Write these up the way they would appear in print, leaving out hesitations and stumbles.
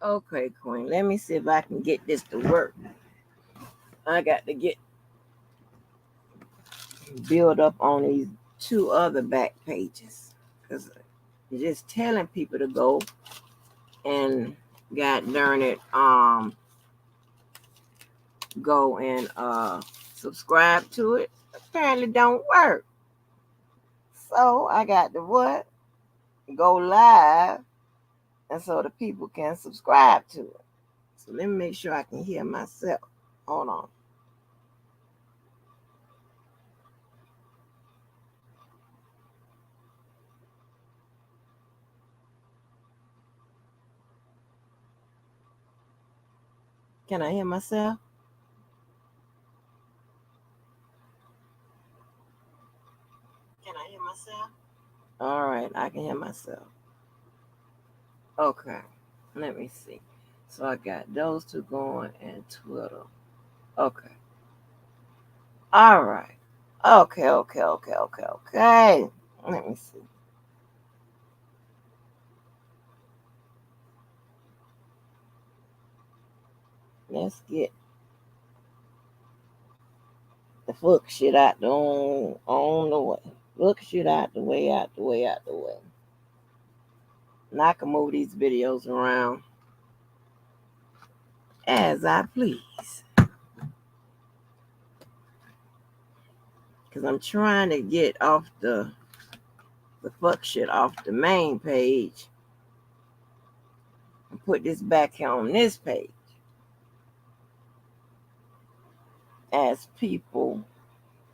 Okay, Queen. Let me see if I can get this to work. I got to get build up on these two other back pages because just telling people to go and God darn it, go and subscribe to it. Apparently don't work. So I got to what? Go live and so the people can subscribe to it. So let me make sure I can hear myself. Hold on. Can I hear myself? Can I hear myself? All right, I can hear myself. Okay, let me see. So I got those two going and Twitter. Okay. All right. Okay. Let me see. Let's get the fuck shit out on the way. Fuck shit out the way. Now I can move these videos around as I please. Because I'm trying to get off the fuck shit off the main page and put this back here on this page as people,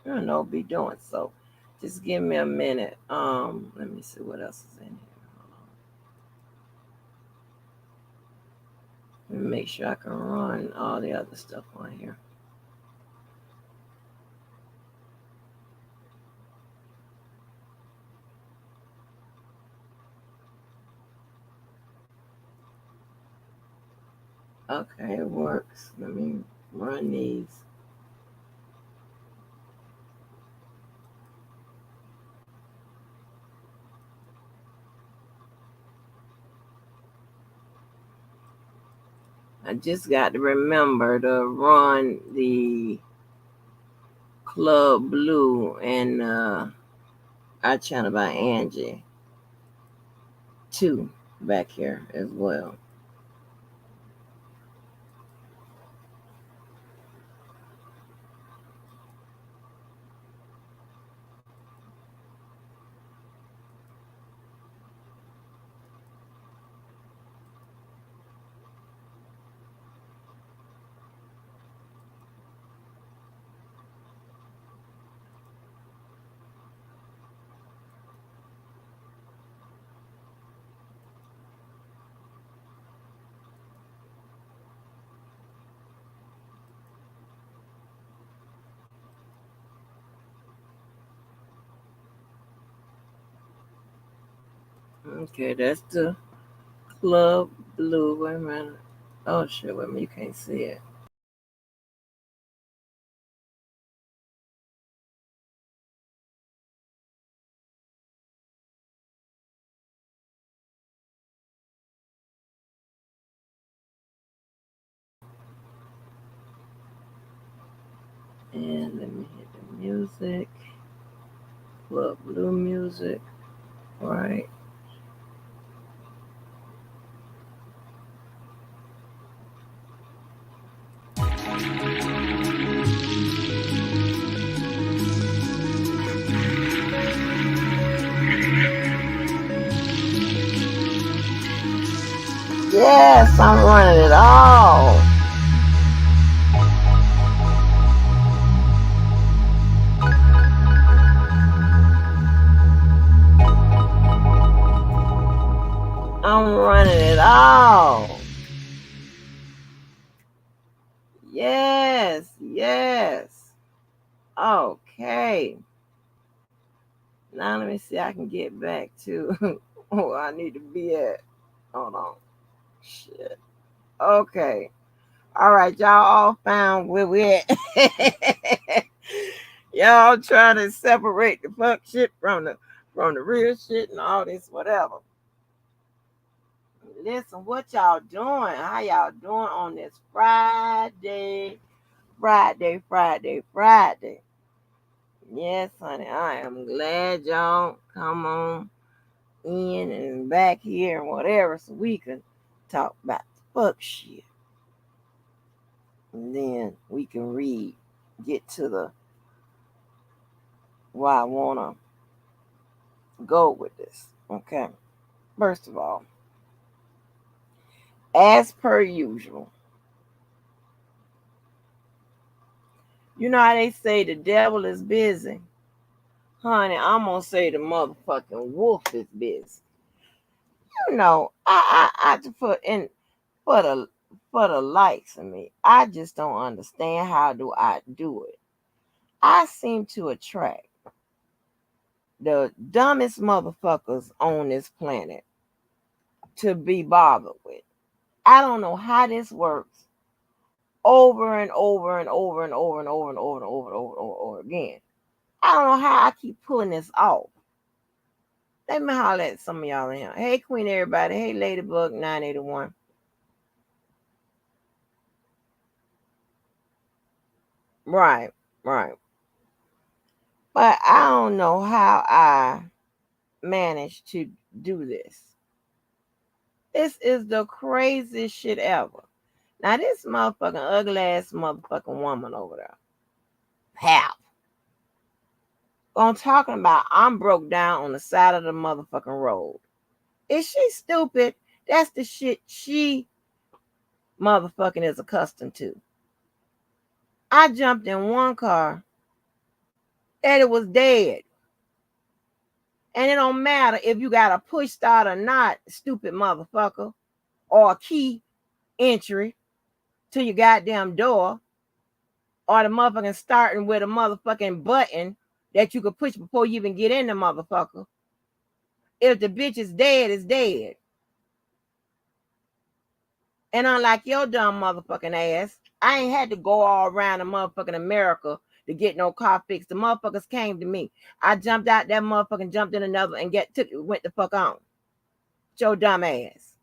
be doing so. Just give me a minute. Let me see what else is in here. Let me make sure I can run all the other stuff on here. Okay, it works. Let me run these. I just got to remember to run the Club Blue and our channel by Angie too back here as well. Okay, that's the Club Blue. Wait a minute. Oh shit, wait a minute, you can't see it. And let me hit the music. Club Blue music. Right. Yes, I'm running it all. I'm running it all. Yes. Okay. Now let me see. I can get back to where I need to be at. Hold on. Shit. Okay. All right, y'all all found where we at. Y'all trying to separate the fuck shit from the real shit and all this whatever. Listen, what y'all doing? How y'all doing on this Friday? Friday. Yes, honey, I am glad y'all come on in and back here and whatever so we can talk about the fuck shit. And then we can get to the why I wanna go with this. Okay. First of all, as per usual, you know how they say the devil is busy? Honey, I'm gonna say the motherfucking wolf is busy. You know, I just for the for the likes of me, I just don't understand how do I do it. I seem to attract the dumbest motherfuckers on this planet to be bothered with. I don't know how this works over and over and over and over and over and over and over and over again. I don't know how I keep pulling this off. Let me holler at some of y'all in here. Hey, Queen, everybody. Hey, Ladybug 981. Right. But I don't know how I managed to do this. This is the craziest shit ever. Now, this motherfucking ugly ass motherfucking woman over there. Pap. I'm talking about I'm broke down on the side of the motherfucking road. Is she stupid? That's the shit she motherfucking is accustomed to. I jumped in one car and it was dead. And it don't matter if you got a push start or not, stupid motherfucker, or a key entry to your goddamn door, or the motherfucking starting with a motherfucking button that you could push before you even get in the motherfucker. If the bitch is dead, it's dead. And unlike your dumb motherfucking ass, I ain't had to go all around the motherfucking America to get no car fixed. The motherfuckers came to me. I jumped out that motherfucking jumped in another and went the fuck on. Your dumb ass.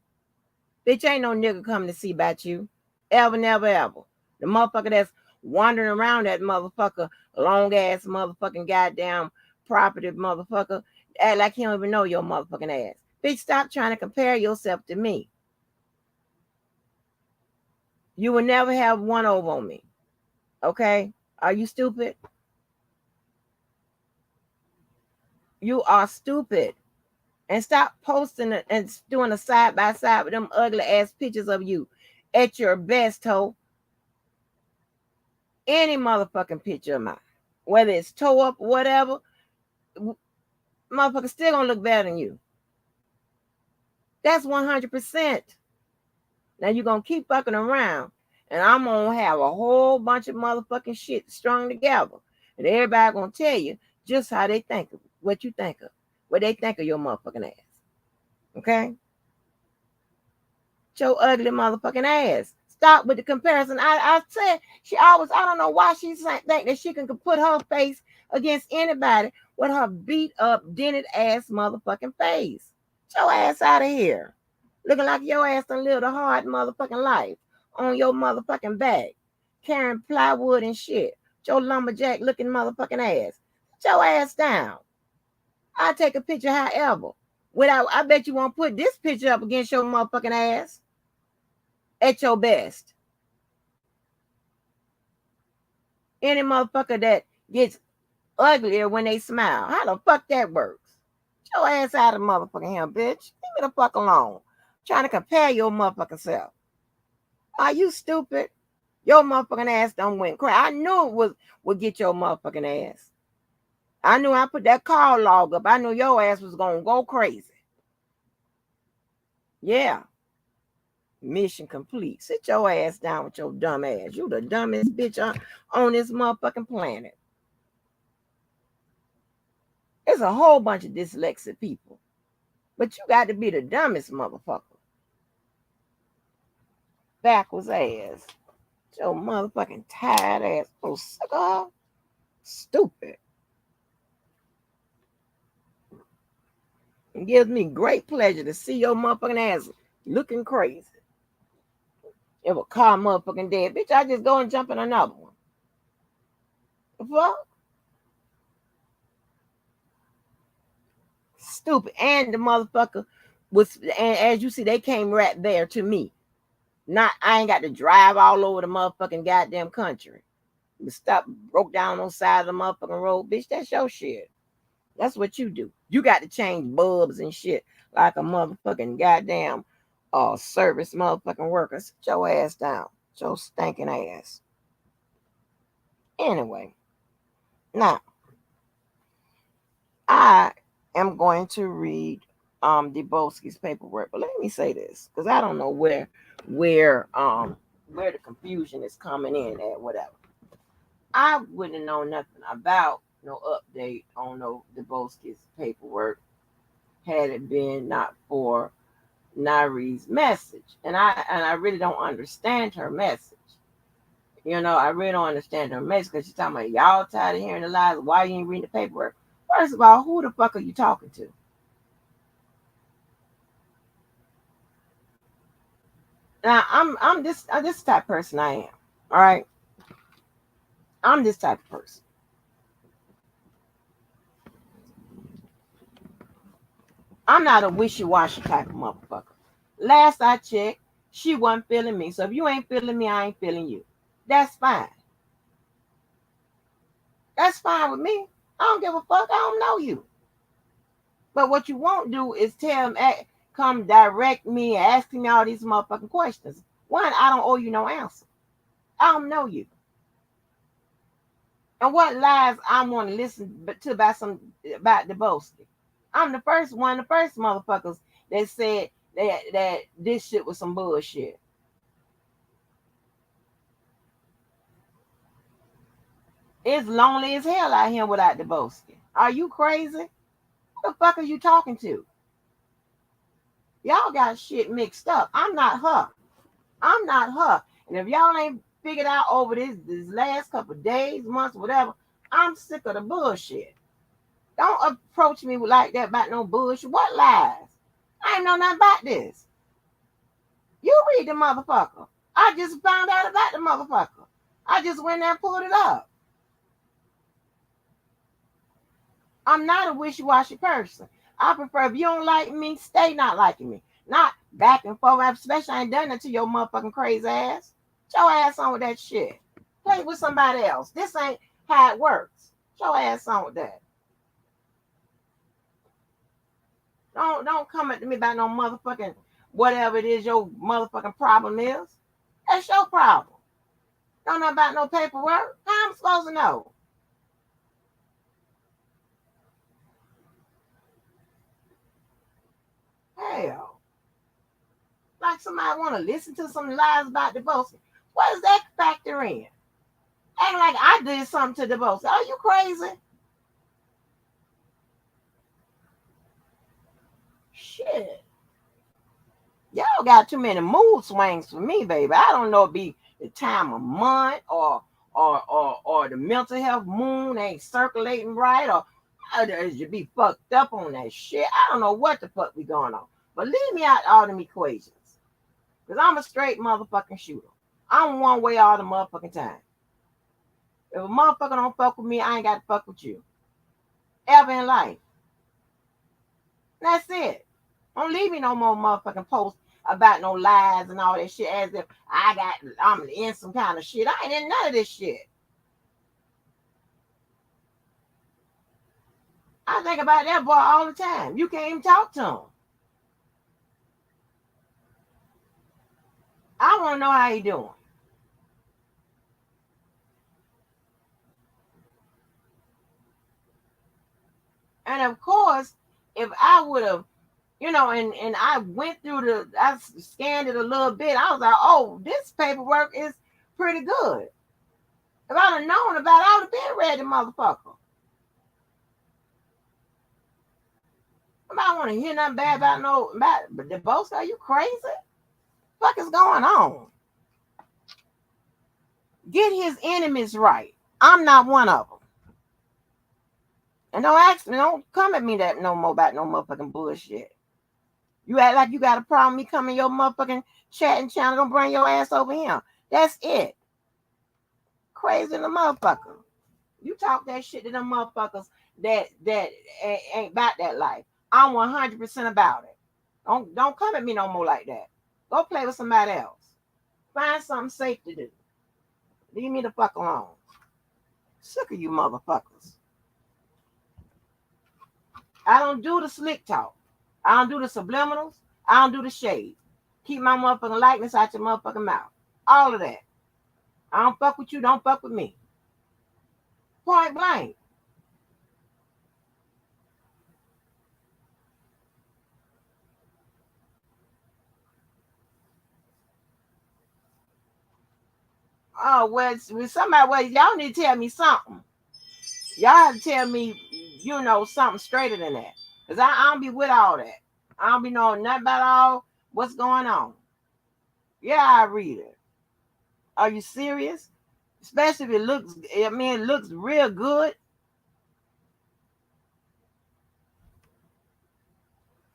Bitch, ain't no nigga coming to see about you. Ever, never, ever. The motherfucker that's wandering around that motherfucker, long ass motherfucking goddamn property motherfucker, act like he don't even know your motherfucking ass. Bitch, stop trying to compare yourself to me. You will never have one over on me. Okay? Are you stupid? You are stupid. And stop posting it and doing a side by side with them ugly ass pictures of you at your best, hoe. Any motherfucking picture of mine, whether it's toe up or whatever, motherfucker still gonna look better than you. That's 100%. Now you're gonna keep fucking around, and I'm gonna have a whole bunch of motherfucking shit strung together, and everybody gonna tell you just how they think of what you think of, what they think of your motherfucking ass. Okay? Your ugly motherfucking ass. Stop with the comparison. I said she always, I don't know why she think that she can put her face against anybody with her beat up, dented ass motherfucking face. Get your ass out of here. Looking like your ass done lived a hard motherfucking life on your motherfucking back, carrying plywood and shit. Your lumberjack looking motherfucking ass. Get your ass down. I'll take a picture however. I bet you won't put this picture up against your motherfucking ass at your best. Any motherfucker that gets uglier when they smile, how the fuck that works? Get your ass out of motherfucking here, bitch. Leave me the fuck alone. Trying to compare your motherfucking self. Are you stupid? Your motherfucking ass done went crazy. I knew it would get your motherfucking ass. I knew I put that call log up. I knew your ass was gonna go crazy. Yeah. Mission complete. Sit your ass down with your dumb ass. You the dumbest bitch on this motherfucking planet. There's a whole bunch of dyslexic people. But you got to be the dumbest motherfucker. Backwards ass. Your motherfucking tired ass. Oh, sucker. Stupid. It gives me great pleasure to see your motherfucking ass looking crazy. If a car motherfucking dead, bitch, I just go and jump in another one. The fuck? Stupid. And the motherfucker was, and as you see, they came right there to me. Not, I ain't got to drive all over the motherfucking goddamn country. Stop, broke down on the side of the motherfucking road, bitch. That's your shit. That's what you do. You got to change bulbs and shit like a motherfucking goddamn service motherfucking worker. Sit your ass down. Your stinking ass. Anyway, now I am going to read Debowski's paperwork, but let me say this because I don't know where the confusion is coming in at whatever. I wouldn't know nothing about no update on no Debowski's paperwork had it been not for Nari's message. And I really don't understand her message. You know, I really don't understand her message because she's talking about y'all tired of hearing the lies. Why you ain't reading the paperwork? First of all, who the fuck are you talking to? Now I'm this type of person I am. All right. I'm this type of person. I'm not a wishy-washy type of motherfucker. Last I checked, she wasn't feeling me. So if you ain't feeling me, I ain't feeling you. That's fine. That's fine with me. I don't give a fuck. I don't know you. But what you won't do is come direct me and ask me all these motherfucking questions. One, I don't owe you no answer. I don't know you. And what lies I want to listen to about Debowski. I'm the first motherfuckers that said that this shit was some bullshit. It's lonely as hell out here without Debowski. Are you crazy? Who the fuck are you talking to? Y'all got shit mixed up. I'm not her. I'm not her. And if y'all ain't figured out over this last couple of days, months, whatever, I'm sick of the bullshit. Don't approach me like that about no bullshit. What lies? I ain't know nothing about this. You read the motherfucker. I just found out about the motherfucker. I just went there and pulled it up. I'm not a wishy-washy person. I prefer if you don't like me, stay not liking me. Not back and forth, especially I ain't done it to your motherfucking crazy ass. Get your ass on with that shit. Play with somebody else. This ain't how it works. Get your ass on with that. Don't come at me about no motherfucking whatever it is your motherfucking problem is. That's your problem. Don't know about no paperwork. How I'm supposed to know? Hell. Like somebody want to listen to some lies about divorce. What does that factor in? Acting like I did something to divorce. Are you crazy? Shit. Y'all got too many mood swings for me, baby. I don't know if it be the time of month or the mental health moon ain't circulating right or you be fucked up on that shit. I don't know what the fuck be going on. But leave me out all them equations. Because I'm a straight motherfucking shooter. I'm one way all the motherfucking time. If a motherfucker don't fuck with me, I ain't got to fuck with you. Ever in life. That's it. Don't leave me no more motherfucking posts about no lies and all that shit as if I'm in some kind of shit. I ain't in none of this shit. I think about that boy all the time. You can't even talk to him. I want to know how he doing. And of course, if I would have, and I went through I scanned it a little bit. I was like, oh, this paperwork is pretty good. If I'd have known about it, I would have been ready, motherfucker. I don't want to hear nothing bad about the boss. Are you crazy? What is going on? Get his enemies right. I'm not one of them. And don't ask me, don't come at me that no more about no motherfucking bullshit. You act like you got a problem me coming your motherfucking chatting channel, don't bring your ass over here. That's it. Crazy in the motherfucker. You talk that shit to them motherfuckers that ain't about that life. I'm 100% about it. Don't come at me no more like that. Go play with somebody else. Find something safe to do. Leave me the fuck alone. Sick of you motherfuckers. I don't do the slick talk. I don't do the subliminals. I don't do the shade. Keep my motherfucking likeness out your motherfucking mouth. All of that. I don't fuck with you. Don't fuck with me. Point blank. Oh, well, with somebody, well, y'all need to tell me something. Y'all have to tell me, something straighter than that. Because I don't be with all that. I don't be knowing nothing about all what's going on. Yeah, I read it. Are you serious? Especially if it looks real good.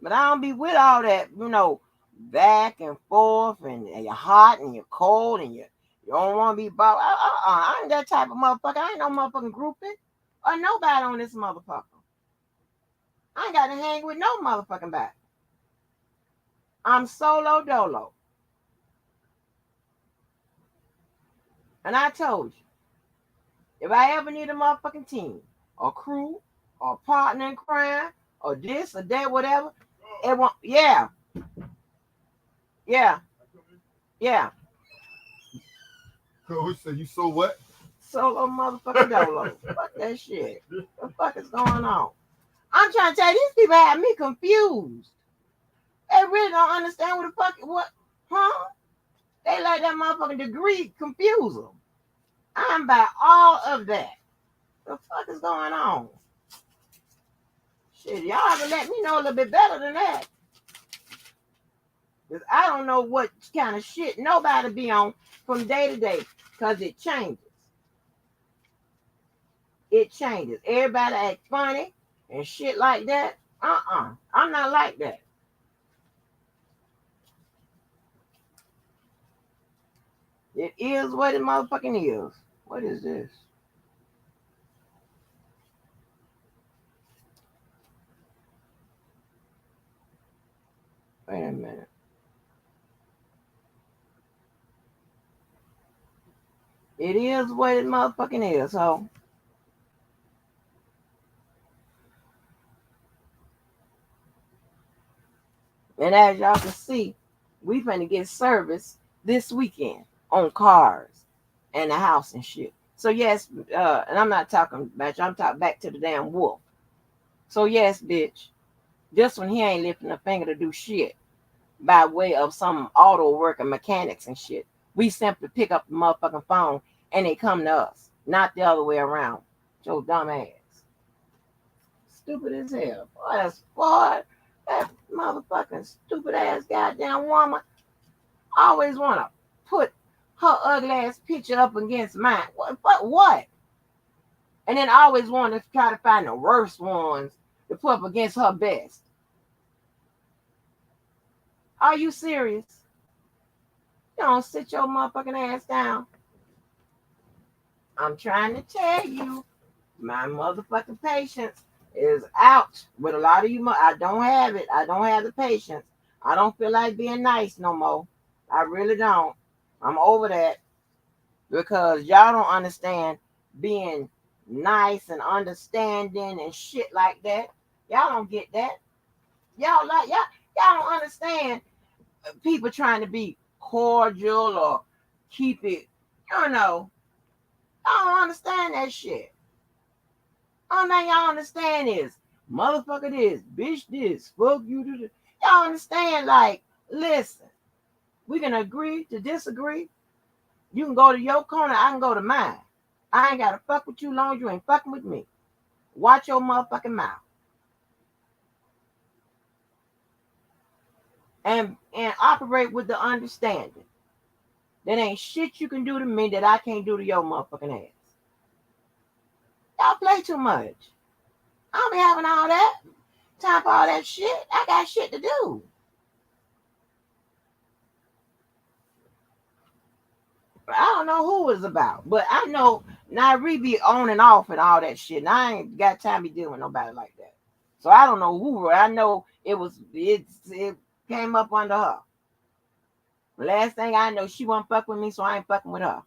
But I don't be with all that, back and forth, and you're hot and you're cold and you don't want to be bothered. I ain't that type of motherfucker. I ain't no motherfucking groupie or nobody on this motherfucker. I ain't got to hang with no motherfucking back. I'm solo dolo. And I told you, if I ever need a motherfucking team, or crew, or partner in crime, or this or that, whatever, it won't. Yeah. So you so what? Solo motherfucking dolo. Fuck that shit. What the fuck is going on? I'm trying to tell you, these people have me confused. They really don't understand huh? They let that motherfucking degree confuse them. I'm by all of that. The fuck is going on? Shit, y'all have to let me know a little bit better than that. Because I don't know what kind of shit nobody be on from day to day. Because it changes. It changes. Everybody act funny and shit like that. I'm not like that. It is what it motherfucking is. What is this? Wait a minute. It is what it motherfucking is, so. And as y'all can see, we finna get service this weekend on cars and the house and shit. So yes, and I'm not talking about you, I'm talking back to the damn wolf. So yes, bitch, this one he ain't lifting a finger to do shit by way of some auto worker mechanics and shit. We simply pick up the motherfucking phone and they come to us, not the other way around. Your dumb ass. Stupid as hell. Boy, that motherfucking stupid ass goddamn woman always want to put her ugly ass picture up against mine. What? And then always want to try to find the worst ones to put up against her best. Are you serious? You don't sit your motherfucking ass down. I'm trying to tell you, my motherfucking patience is out with a lot of you. I don't have it. I don't have the patience. I don't feel like being nice no more. I really don't. I'm over that because y'all don't understand being nice and understanding and shit like that. Y'all don't get that. Y'all don't understand people trying to be cordial or keep it. I don't understand that shit. All that y'all understand is motherfucker this, bitch this, fuck you do this. Y'all understand, like, listen, we can agree to disagree. You can go to your corner, I can go to mine. I ain't gotta fuck with you long as you ain't fucking with me. Watch your motherfucking mouth. And operate with the understanding. There ain't shit you can do to me that I can't do to your motherfucking ass. Y'all play too much. I don't be having all that time for all that shit. I got shit to do. don't know who it's about, but I know Nairi be on and off and all that shit. And I ain't got time to be dealing with nobody like that. So I don't know who. I know it came up under her. Last thing I know, she won't fuck with me, so I ain't fucking with her.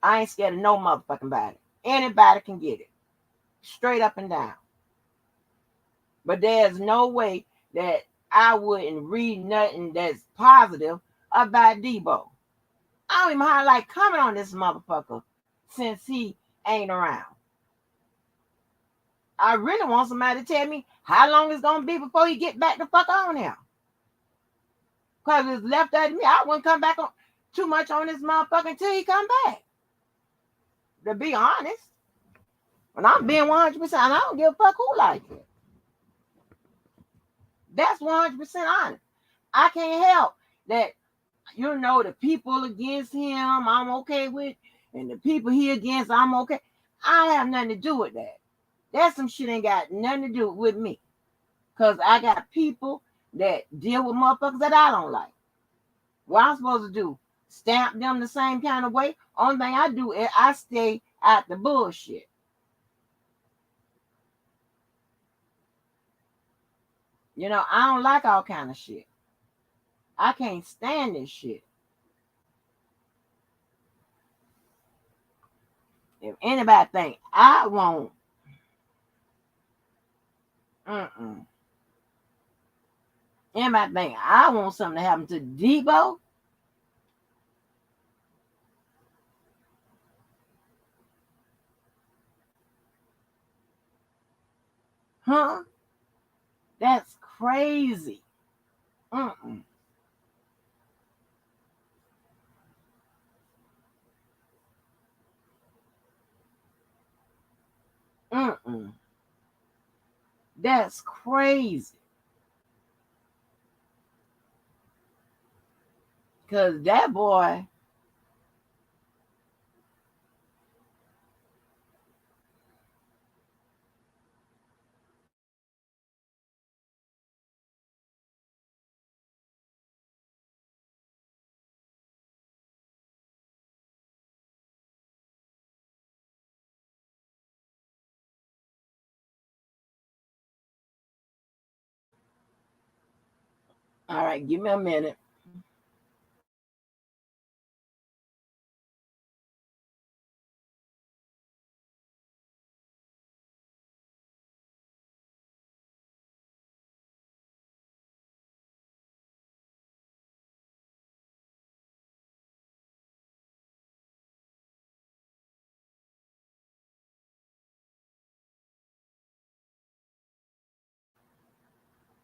I ain't scared of no motherfucking body. Anybody can get it. Straight up and down. But there's no way that I wouldn't read nothing that's positive about Debo. I don't even like coming on this motherfucker since he ain't around. I really want somebody to tell me how long it's gonna be before he get back the fuck on here. Cause it's left at me. I wouldn't come back on too much on this motherfucker until he come back. To be honest. When I'm being 100%, I don't give a fuck who like it. That's 100% honest. I can't help that, the people against him, I'm okay with, and the people he against, I'm okay. I don't have nothing to do with that. That some shit ain't got nothing to do with me. Because I got people that deal with motherfuckers that I don't like. What I'm supposed to do? Stamp them the same kind of way? Only thing I do is I stay out the bullshit. I don't like all kind of shit. I can't stand this shit. If anybody think I won't, anybody think I want something to happen to Debo, huh? That's crazy. Mm-mm. Mm-mm. That's crazy. Because that boy, all right, give me a minute.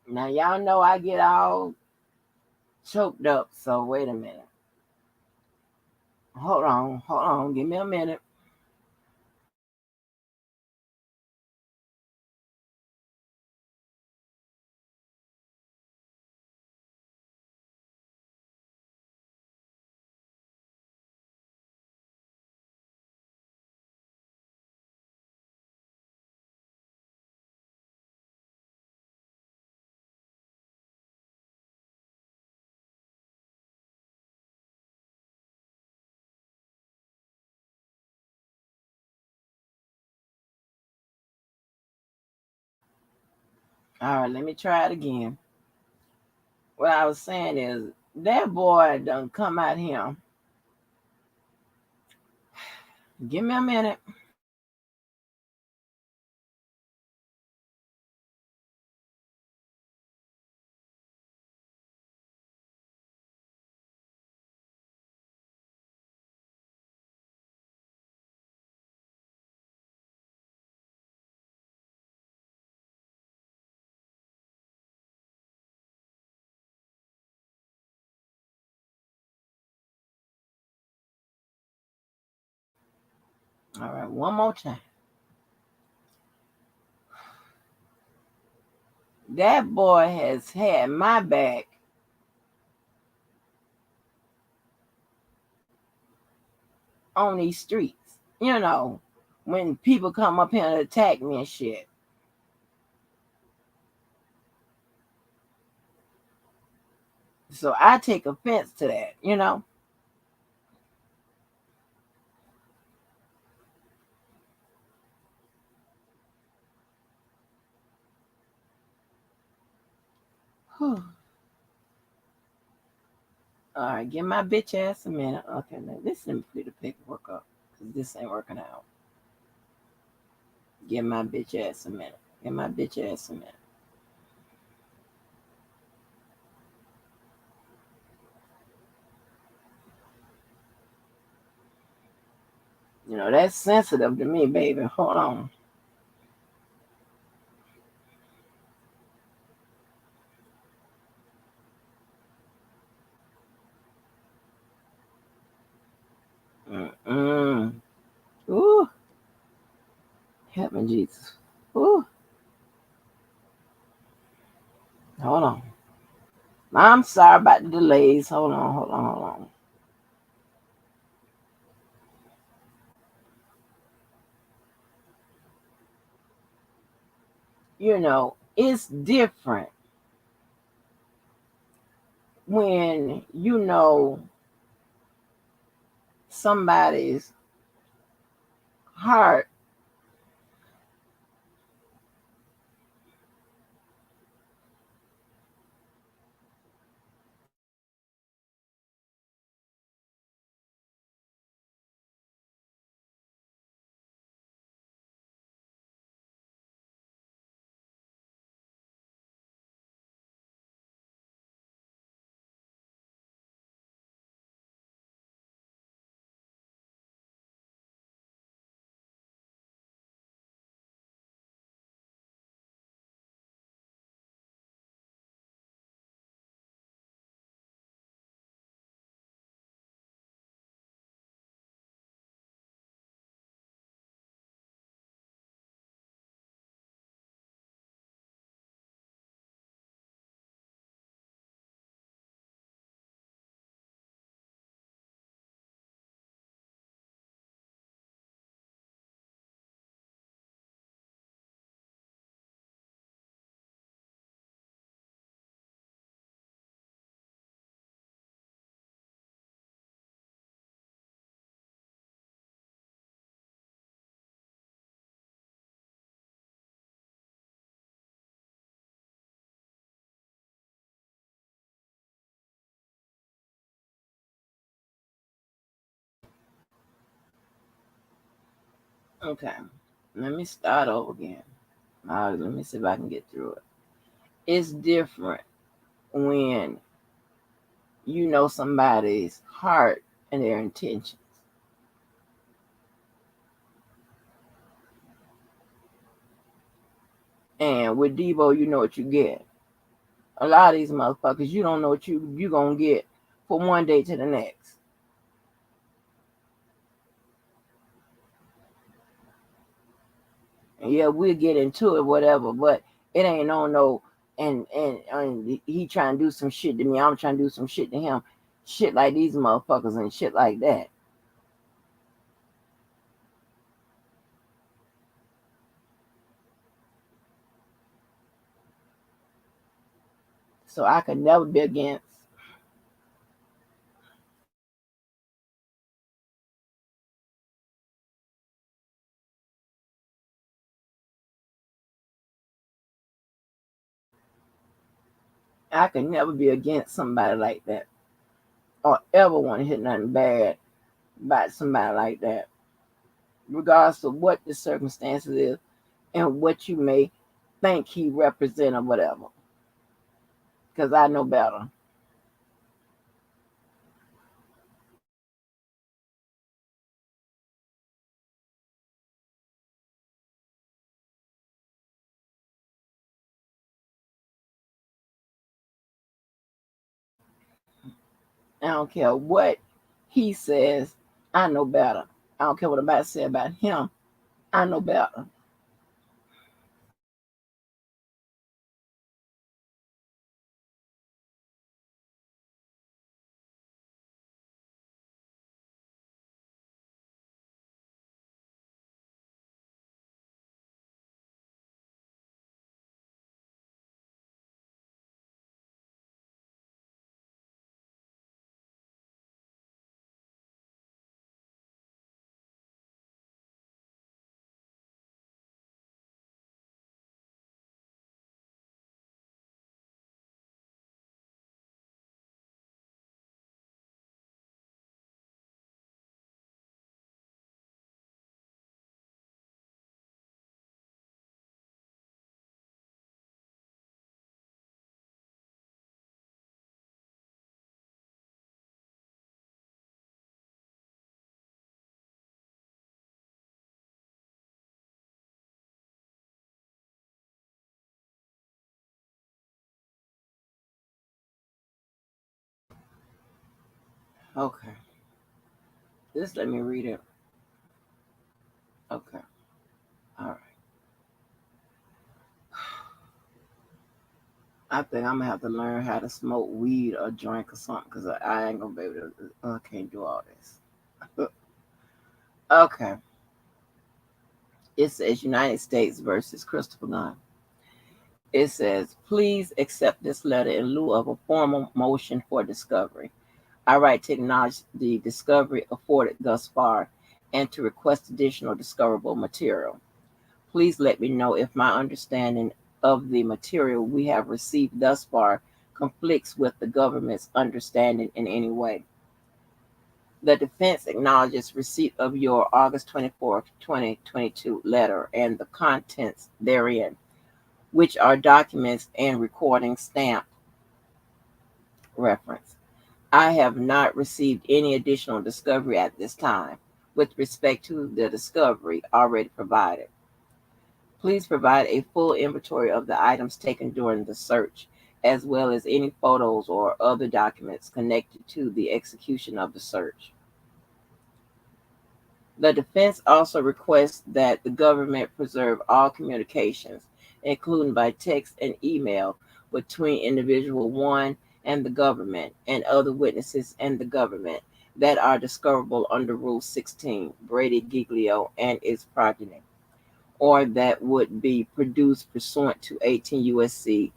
Now, y'all know I get all choked up, so wait a minute. Hold on, give me a minute. All right, let me try it again. What I was saying is that boy done come out here. Give me a minute. All right, one more time. That boy has had my back on these streets. When people come up here and attack me and shit. So I take offense to that. All right, give my bitch ass a minute. Okay, now this let me clear the paperwork up because this ain't working out. Give my bitch ass a minute. Give my bitch ass a minute. You know, that's sensitive to me, baby. Hold on. Mm-mm. Ooh, help me, Jesus. Ooh, hold on. I'm sorry about the delays. Hold on, hold on, hold on. You know, it's different when you know somebody's heart okay. Let me start over again. All right, let me see if I can get through it. It's different when you know somebody's heart and their intentions. And with Devo, you know what you get. A lot of these motherfuckers, you don't know what you gonna get from one day to the next. And yeah, we'll get into it, whatever, but it ain't on no and he trying to do some shit to me. I'm trying to do some shit to him. Shit like these motherfuckers and shit like that. So I could never be against. I could never be against somebody like that, or ever want to hit nothing bad about somebody like that, regardless of what the circumstances is and what you may think he represent or whatever. Because I know better. I don't care what he says. I know better. I don't care what anybody say about him. I know better. Okay. Just let me read it. Okay. All right. I think I'm gonna have to learn how to smoke weed or drink or something because I ain't gonna be able to. I can't do all this. Okay. It says United States versus Christopher Gunn. It says, please accept this letter in lieu of a formal motion for discovery. I write to acknowledge the discovery afforded thus far and to request additional discoverable material. Please let me know if my understanding of the material we have received thus far conflicts with the government's understanding in any way. The defense acknowledges receipt of your August 24th, 2022 letter and the contents therein, which are documents and recordings stamped reference. I have not received any additional discovery at this time with respect to the discovery already provided. Please provide a full inventory of the items taken during the search, as well as any photos or other documents connected to the execution of the search. The defense also requests that the government preserve all communications, including by text and email, between individual one and the government and other witnesses and the government that are discoverable under Rule 16, Brady Giglio and its progeny, or that would be produced pursuant to 18 U.S.C.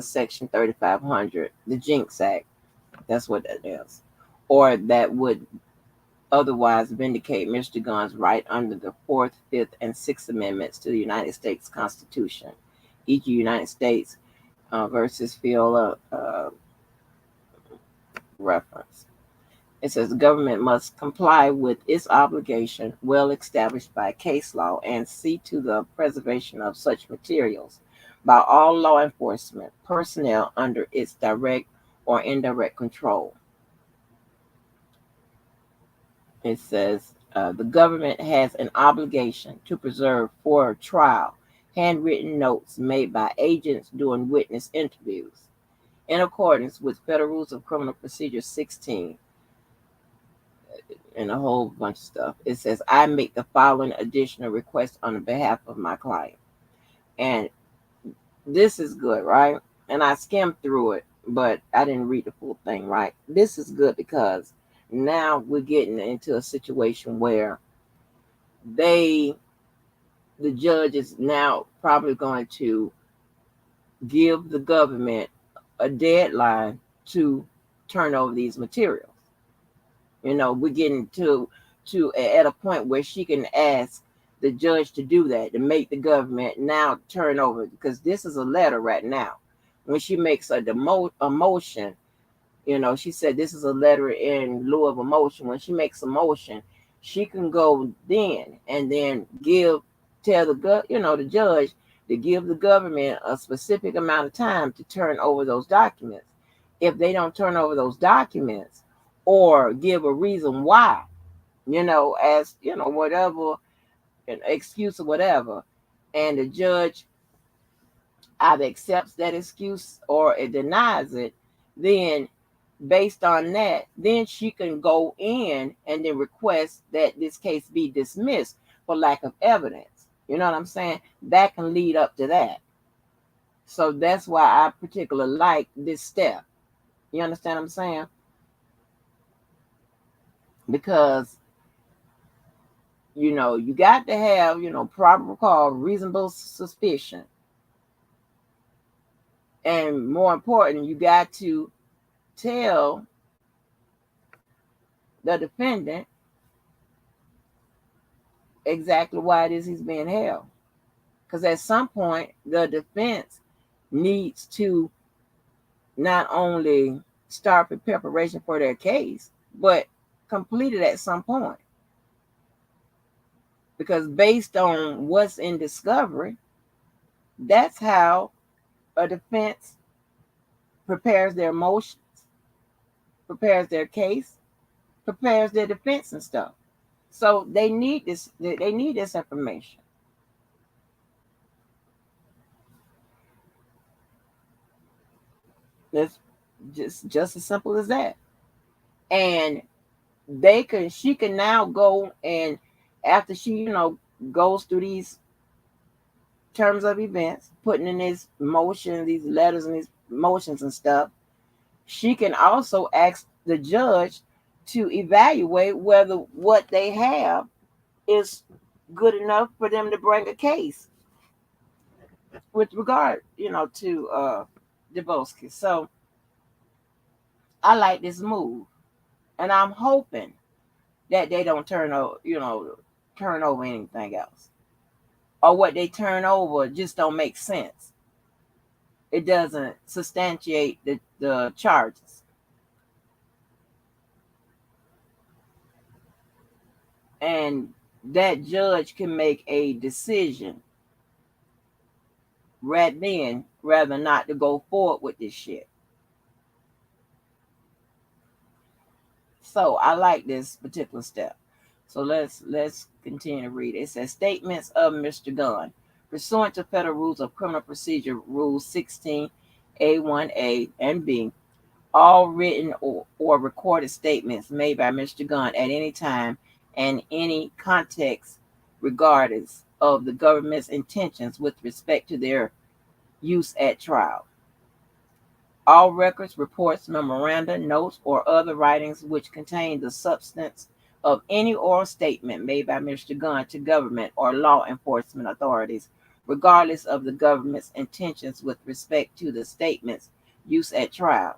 Section 3500, the Jinx Act. That's what that is. Or that would otherwise vindicate Mr. Gunn's right under the Fourth, Fifth, and Sixth Amendments to the United States Constitution, e.g., United States versus Fiola reference. It says the government must comply with its obligation well established by case law and see to the preservation of such materials by all law enforcement personnel under its direct or indirect control. It says the government has an obligation to preserve for trial handwritten notes made by agents during witness interviews in accordance with Federal Rules of Criminal Procedure 16 and a whole bunch of stuff. It says, I make the following additional request on behalf of my client. And this is good, right? And I skimmed through it, but I didn't read the full thing, right? This is good because now we're getting into a situation where the judge is now probably going to give the government a deadline to turn over these materials. We're getting to at a point where she can ask the judge to do that, to make the government now turn over, because this is a letter right now. When she makes a motion, she said this is a letter in lieu of a motion. When she makes a motion, she can go then and then tell the judge to give the government a specific amount of time to turn over those documents. If they don't turn over those documents or give a reason why, as whatever, an excuse or whatever, and the judge either accepts that excuse or it denies it, then based on that, then she can go in and then request that this case be dismissed for lack of evidence. You know what I'm saying? That can lead up to that. So that's why I particularly like this step. You understand what I'm saying? Because you got to have, probable cause, reasonable suspicion. And more important, you got to tell the defendant exactly why it is he's being held. Because at some point, the defense needs to not only start the preparation for their case, but complete it at some point. Because based on what's in discovery, that's how a defense prepares their motions, prepares their case, prepares their defense and stuff. So they need this. They need this information. It's just as simple as that. And she can now go, and after she, goes through these terms of events, putting in these motions, these letters and these motions and stuff, she can also ask the judge to evaluate whether what they have is good enough for them to bring a case with regard, to Dubosky. So I like this move, and I'm hoping that they don't turn over anything else, or what they turn over just don't make sense. It doesn't substantiate the charges, and that judge can make a decision right then rather not to go forward with this shit. So I like this particular step. So let's continue to read. It says statements of Mr. Gunn. Pursuant to Federal Rules of Criminal Procedure, Rule 16A1A and B, all written or recorded statements made by Mr. Gunn at any time and any context, regardless of the government's intentions with respect to their use at trial. All records, reports, memoranda, notes, or other writings which contain the substance of any oral statement made by Mr. Gunn to government or law enforcement authorities, regardless of the government's intentions with respect to the statements used at trial.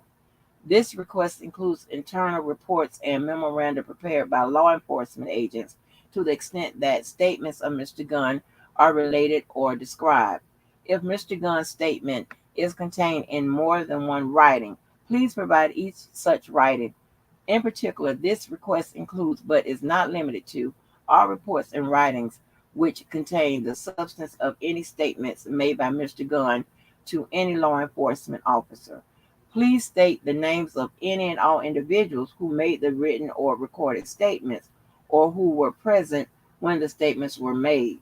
This request includes internal reports and memoranda prepared by law enforcement agents to the extent that statements of Mr. Gunn are related or described. If Mr. Gunn's statement is contained in more than one writing, please provide each such writing. In particular, this request includes, but is not limited to, all reports and writings which contain the substance of any statements made by Mr. Gunn to any law enforcement officer. Please state the names of any and all individuals who made the written or recorded statements or who were present when the statements were made.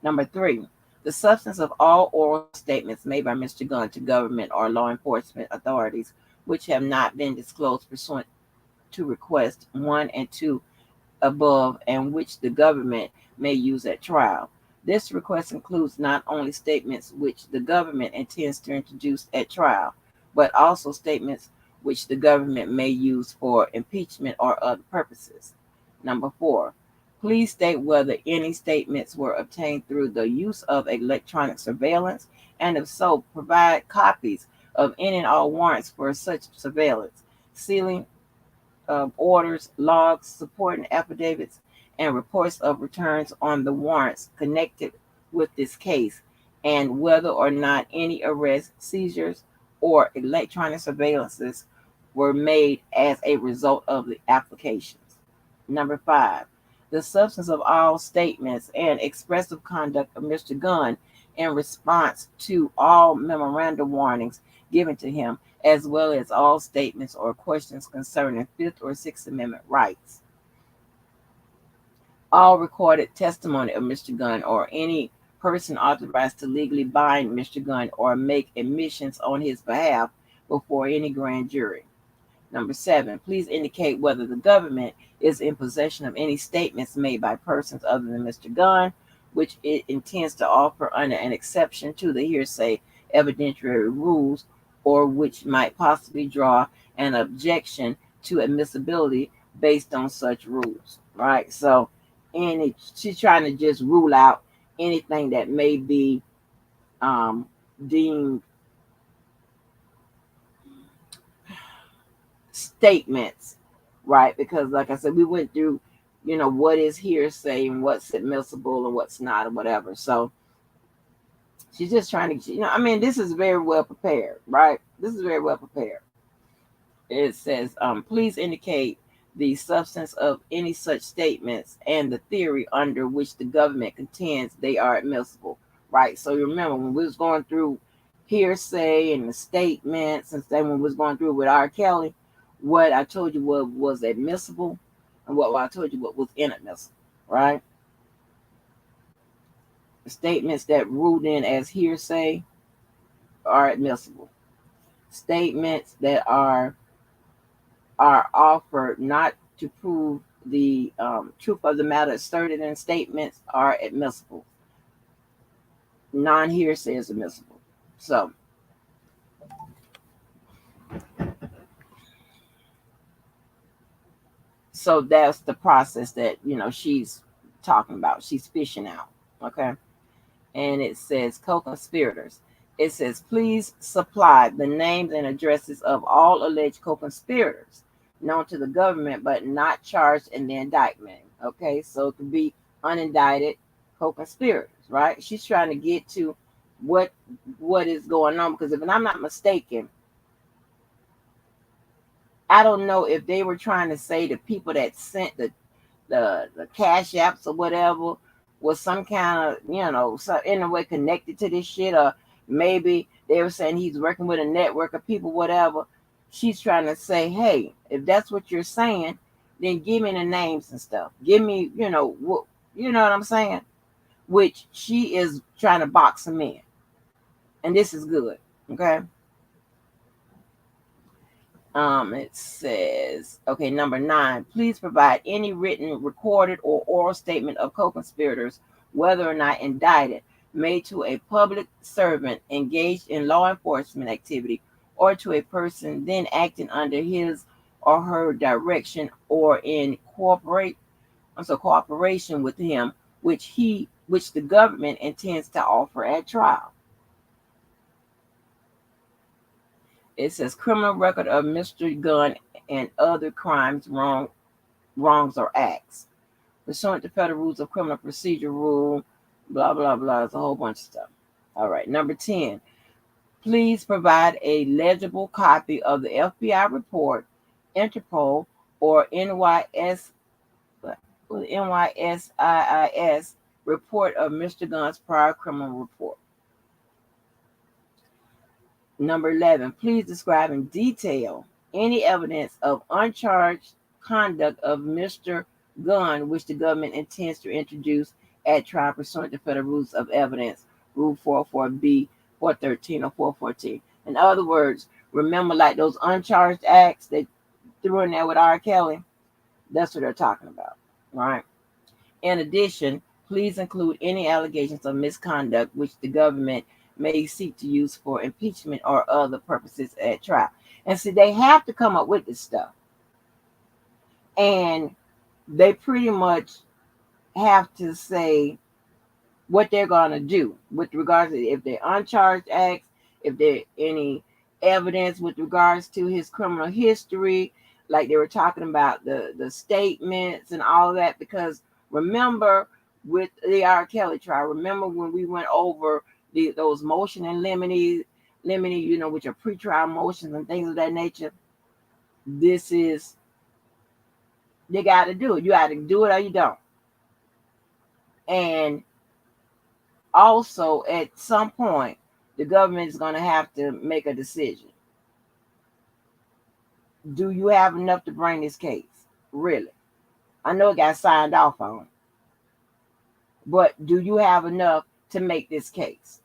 Number 3, the substance of all oral statements made by Mr. Gunn to government or law enforcement authorities which have not been disclosed pursuant to request 1 and 2 above and which the government may use at trial. This request includes not only statements which the government intends to introduce at trial, but also statements which the government may use for impeachment or other purposes. Number 4, please state whether any statements were obtained through the use of electronic surveillance, and if so, provide copies of any and all warrants for such surveillance, sealing orders, logs, supporting affidavits, and reports of returns on the warrants connected with this case, and whether or not any arrests, seizures, or electronic surveillances were made as a result of the applications. Number 5, the substance of all statements and expressive conduct of Mr. Gunn in response to all memoranda warnings given to him, as well as all statements or questions concerning Fifth or Sixth Amendment rights. All recorded testimony of Mr. Gunn or any person authorized to legally bind Mr. Gunn or make admissions on his behalf before any grand jury. Number 7, please indicate whether the government is in possession of any statements made by persons other than Mr. Gunn, which it intends to offer under an exception to the hearsay evidentiary rules, or which might possibly draw an objection to admissibility based on such rules. Right? So, she's trying to just rule out anything that may be deemed statements, right? Because, like I said, we went through, what is hearsay and what's admissible and what's not, or whatever. So she's just trying to, this is very well prepared, right? This is very well prepared. It says, please indicate the substance of any such statements and the theory under which the government contends they are admissible, right? So you remember when we was going through hearsay and the statements, and then when we was going through with R. Kelly, what I told you what was admissible and what I told you what was inadmissible, right? The statements that ruled in as hearsay are admissible. Statements that are are offered not to prove the truth of the matter asserted in statements are admissible. Non-hearsay is admissible. So that's the process that she's talking about. She's fishing out. Okay. And it says co-conspirators. It says, please supply the names and addresses of all alleged co-conspirators known to the government but not charged in the indictment. Okay, so it could be unindicted co-conspirators, right? She's trying to get to what is going on, because if I'm not mistaken, I don't know if they were trying to say the people that sent the cash apps or whatever was some kind of, so in a way connected to this shit, or maybe they were saying he's working with a network of people, whatever. She's trying to say, hey, if that's what you're saying, then give me the names and stuff. Give me, what, you know what I'm saying? Which she is trying to box him in. And this is good. Okay. It says, okay, number 9, please provide any written, recorded, or oral statement of co-conspirators, whether or not indicted, made to a public servant engaged in law enforcement activity, or to a person then acting under his or her direction or in cooperation with him, which the government intends to offer at trial. It says criminal record of Mr. Gunn and other crimes, wrongs or acts. Pursuant to federal rules of criminal procedure rule, blah, blah, blah. It's a whole bunch of stuff. All right. Number 10, please provide a legible copy of the FBI report, Interpol, or NYSIIS report of Mr. Gunn's prior criminal report. Number 11, please describe in detail any evidence of uncharged conduct of Mr. Gunn, which the government intends to introduce at trial pursuant to federal rules of evidence, Rule 404B, 413, or 414. In other words, remember, like those uncharged acts they threw in there with R. Kelly? That's what they're talking about, right? In addition, please include any allegations of misconduct which the government may seek to use for impeachment or other purposes at trial. And see, they have to come up with this stuff. And they pretty much have to say what they're going to do with regards to if they're uncharged acts, if there any evidence with regards to his criminal history, like they were talking about the statements and all of that. Because remember, with the R. Kelly trial, remember when we went over those motion and limine, which are pretrial motions and things of that nature. This is, they got to do it. You either do it or you don't. And also, at some point, the government is going to have to make a decision. Do you have enough to bring this case? Really? I know it got signed off on. But do you have enough to make this case?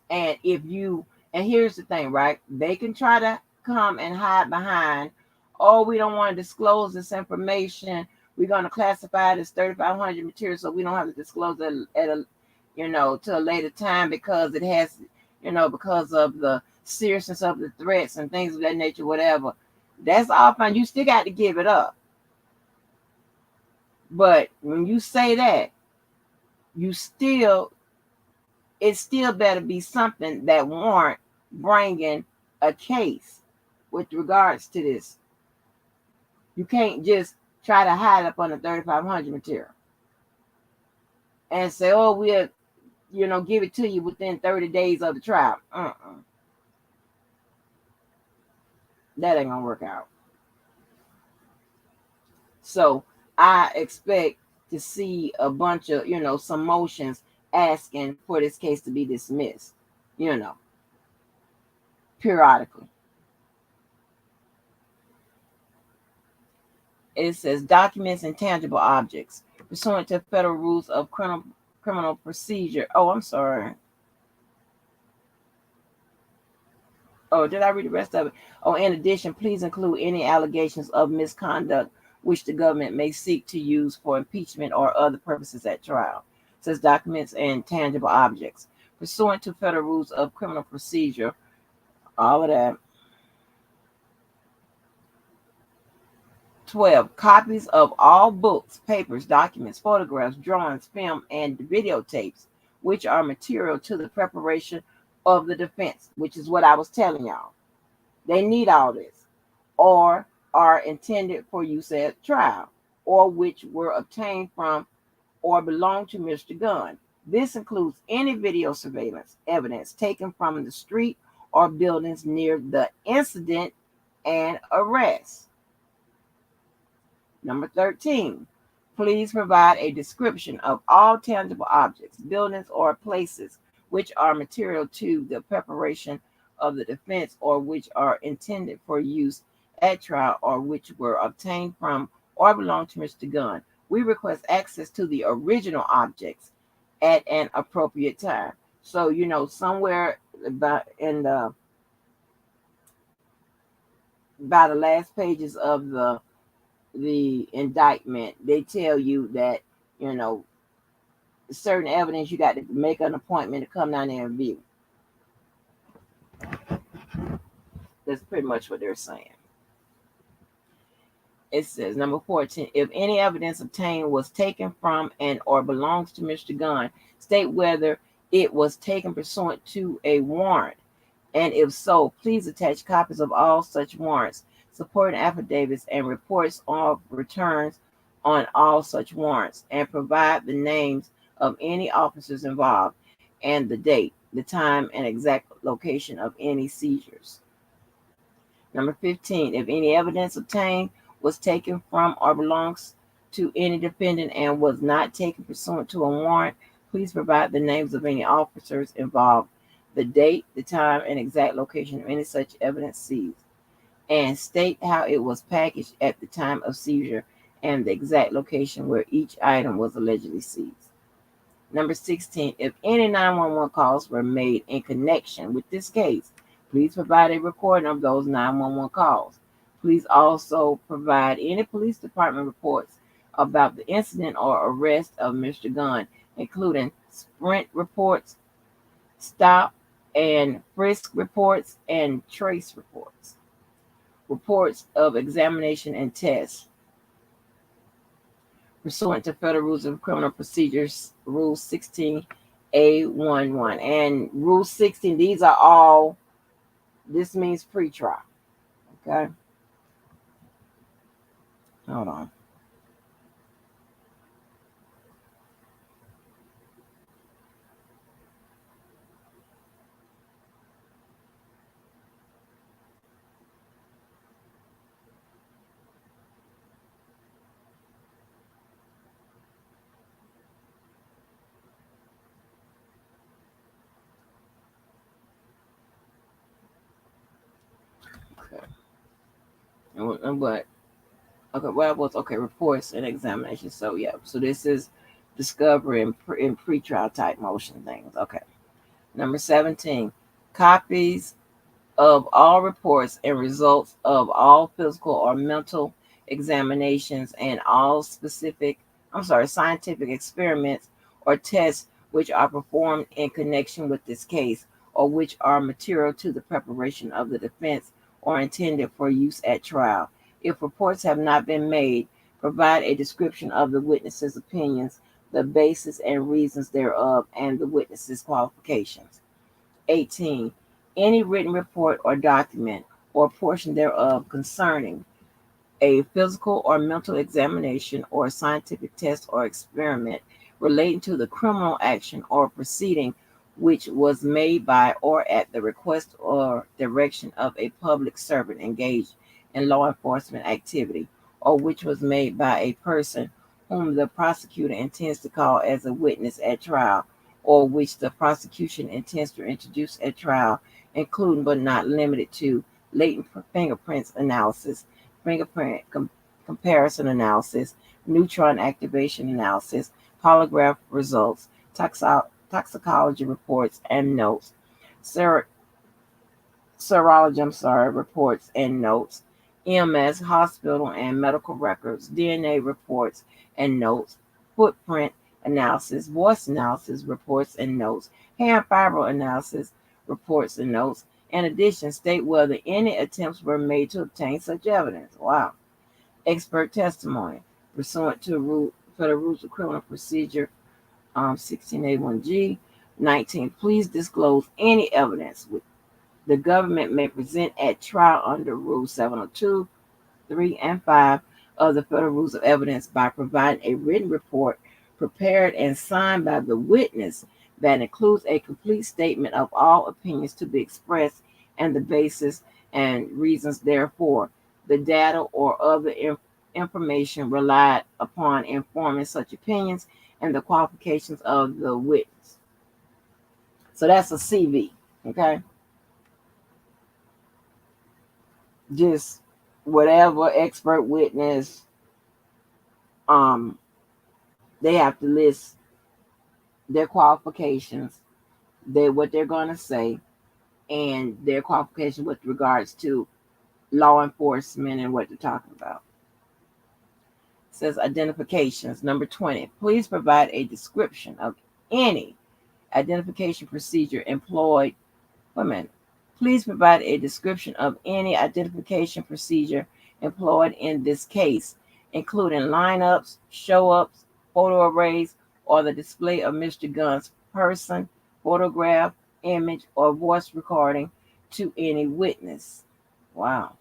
And here's the thing, right? They can try to come and hide behind, oh, we don't want to disclose this information. We're going to classify it as 3,500 material, so we don't have to disclose it at a, to a later time, because it has, because of the seriousness of the threats and things of that nature, whatever. That's all fine. You still got to give it up. But when you say that, it still better be something that warrant bringing a case with regards to this. You can't just try to hide up on the 3,500 material and say, oh, we'll, give it to you within 30 days of the trial. That ain't gonna work out. So I expect to see a bunch of, some motions asking for this case to be dismissed, periodically. It says documents and tangible objects pursuant to federal rules of criminal procedure. Oh, I'm sorry. Oh, did I read the rest of it? Oh, in addition, please include any allegations of misconduct which the government may seek to use for impeachment or other purposes at trial, such as documents and tangible objects. Pursuant to federal rules of criminal procedure, all of that. 12. Copies of all books, papers, documents, photographs, drawings, film, and videotapes, which are material to the preparation of the defense, which is what I was telling y'all. They need all this, or are intended for use at trial, or which were obtained from or belong to Mr. Gunn. This includes any video surveillance evidence taken from the street or buildings near the incident and arrest. Number 13, please provide a description of all tangible objects, buildings, or places which are material to the preparation of the defense or which are intended for use at trial or which were obtained from or belong to Mr. Gunn. We request access to the original objects at an appropriate time. So, somewhere about in the by the last pages of the indictment, they tell you that, certain evidence you got to make an appointment to come down there and view. That's pretty much what they're saying. It says, number 14, if any evidence obtained was taken from and or belongs to Mr. Gunn, state whether it was taken pursuant to a warrant, and if so, please attach copies of all such warrants, supporting affidavits, and reports of returns on all such warrants, and provide the names of any officers involved and the date, the time, and exact location of any seizures. Number 15, if any evidence obtained was taken from or belongs to any defendant and was not taken pursuant to a warrant, please provide the names of any officers involved, the date, the time, and exact location of any such evidence seized, and state how it was packaged at the time of seizure and the exact location where each item was allegedly seized. Number 16, if any 911 calls were made in connection with this case, please provide a recording of those 911 calls. Please also provide any police department reports about the incident or arrest of Mr. Gunn, including sprint reports, stop and frisk reports, and trace reports. Reports of examination and tests. Pursuant to Federal Rules of Criminal Procedures, Rule 16A11. And Rule 16, these are all, this means pre-trial. Okay? Hold on. Okay. And what? Okay, well, was okay, reports and examinations. So, yeah. So, this is discovery and pre-trial type motion things. Okay. Number 17, copies of all reports and results of all physical or mental examinations and all scientific experiments or tests which are performed in connection with this case or which are material to the preparation of the defense or intended for use at trial. If reports have not been made, provide a description of the witness's opinions, the basis and reasons thereof, and the witness's qualifications. 18, any written report or document or portion thereof concerning a physical or mental examination or scientific test or experiment relating to the criminal action or proceeding which was made by or at the request or direction of a public servant engaged in law enforcement activity, or which was made by a person whom the prosecutor intends to call as a witness at trial, or which the prosecution intends to introduce at trial, including but not limited to latent fingerprints analysis, fingerprint comparison analysis, neutron activation analysis, polygraph results, toxicology reports and notes, serology, reports and notes, EMS, hospital and medical records, DNA reports and notes, footprint analysis, voice analysis reports and notes, hair and fiber analysis reports and notes. In addition, state whether any attempts were made to obtain such evidence. Wow. Expert testimony pursuant to Federal Rules of Criminal Procedure 1681G 19. Please disclose any evidence the government may present at trial under Rule 702, 3, and 5 of the Federal Rules of Evidence by providing a written report prepared and signed by the witness that includes a complete statement of all opinions to be expressed and the basis and reasons therefore, the data or other information relied upon informing such opinions and the qualifications of the witness. So that's a CV, okay? Just whatever expert witness, they have to list their qualifications, what they're going to say, and their qualifications with regards to law enforcement and what they're talking about. It says identifications. Number 20, please provide a description of any identification procedure employed. Wait a minute. Please provide a description of any identification procedure employed in this case, including lineups, show-ups, photo arrays, or the display of Mr. Gunn's person, photograph, image, or voice recording to any witness. Wow.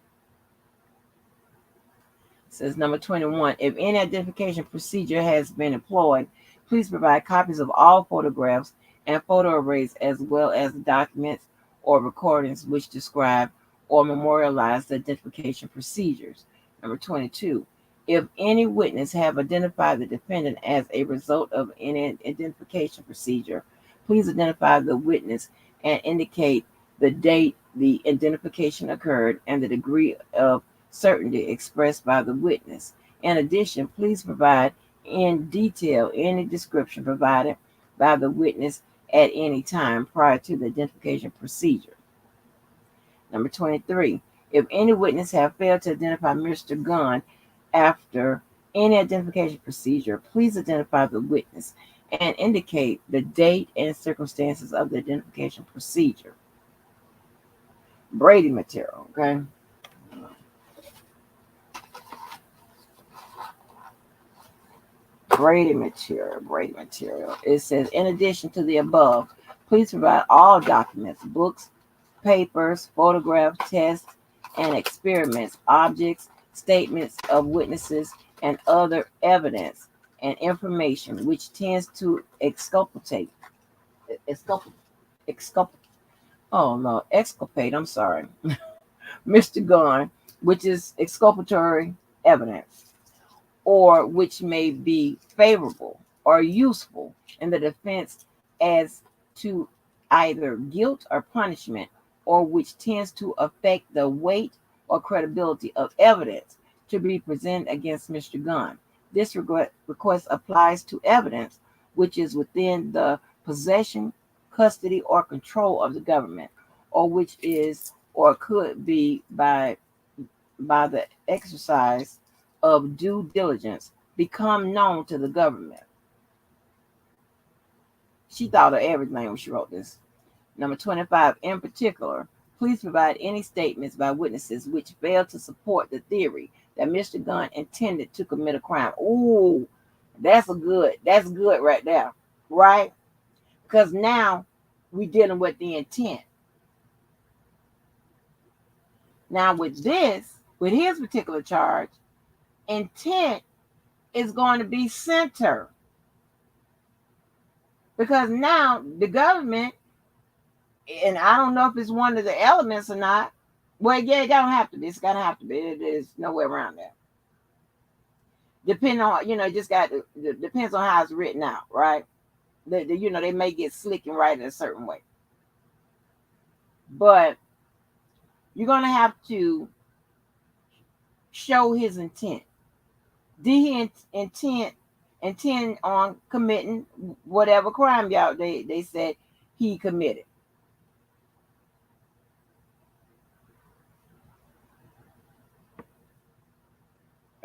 It says number 21, if any identification procedure has been employed, please provide copies of all photographs and photo arrays as well as documents or recordings which describe or memorialize the identification procedures. Number 22, if any witness have identified the defendant as a result of any identification procedure, please identify the witness and indicate the date the identification occurred and the degree of certainty expressed by the witness. In addition, please provide in detail any description provided by the witness at any time prior to the identification procedure. Number 23, if any witness have failed to identify Mr. Gunn after any identification procedure, please identify the witness and indicate the date and circumstances of the identification procedure. Brady material, okay? Brady material. It says, in addition to the above, please provide all documents, books, papers, photographs, tests, and experiments, objects, statements of witnesses, and other evidence and information which tends to exculpate, Mr. Gunn, which is exculpatory evidence, or which may be favorable or useful in the defense as to either guilt or punishment, or which tends to affect the weight or credibility of evidence to be presented against Mr. Gunn. This request applies to evidence which is within the possession, custody, or control of the government, or which is or could be by the exercise of due diligence become known to the government. She thought of everything when she wrote this. Number 25, in particular, please provide any statements by witnesses which fail to support the theory that Mr. Gunn intended to commit a crime. Ooh, that's good right there, right? Because now we're dealing with the intent. Now with his particular charge, intent is going to be center. Because now the government, and I don't know if it's one of the elements or not. Well, yeah, it don't have to be. It's gonna have to be. There's no way around that. Depending on, depends on how it's written out, right? They may get slick and write it a certain way. But you're gonna have to show his intent. Did he intend on committing whatever crime they said he committed?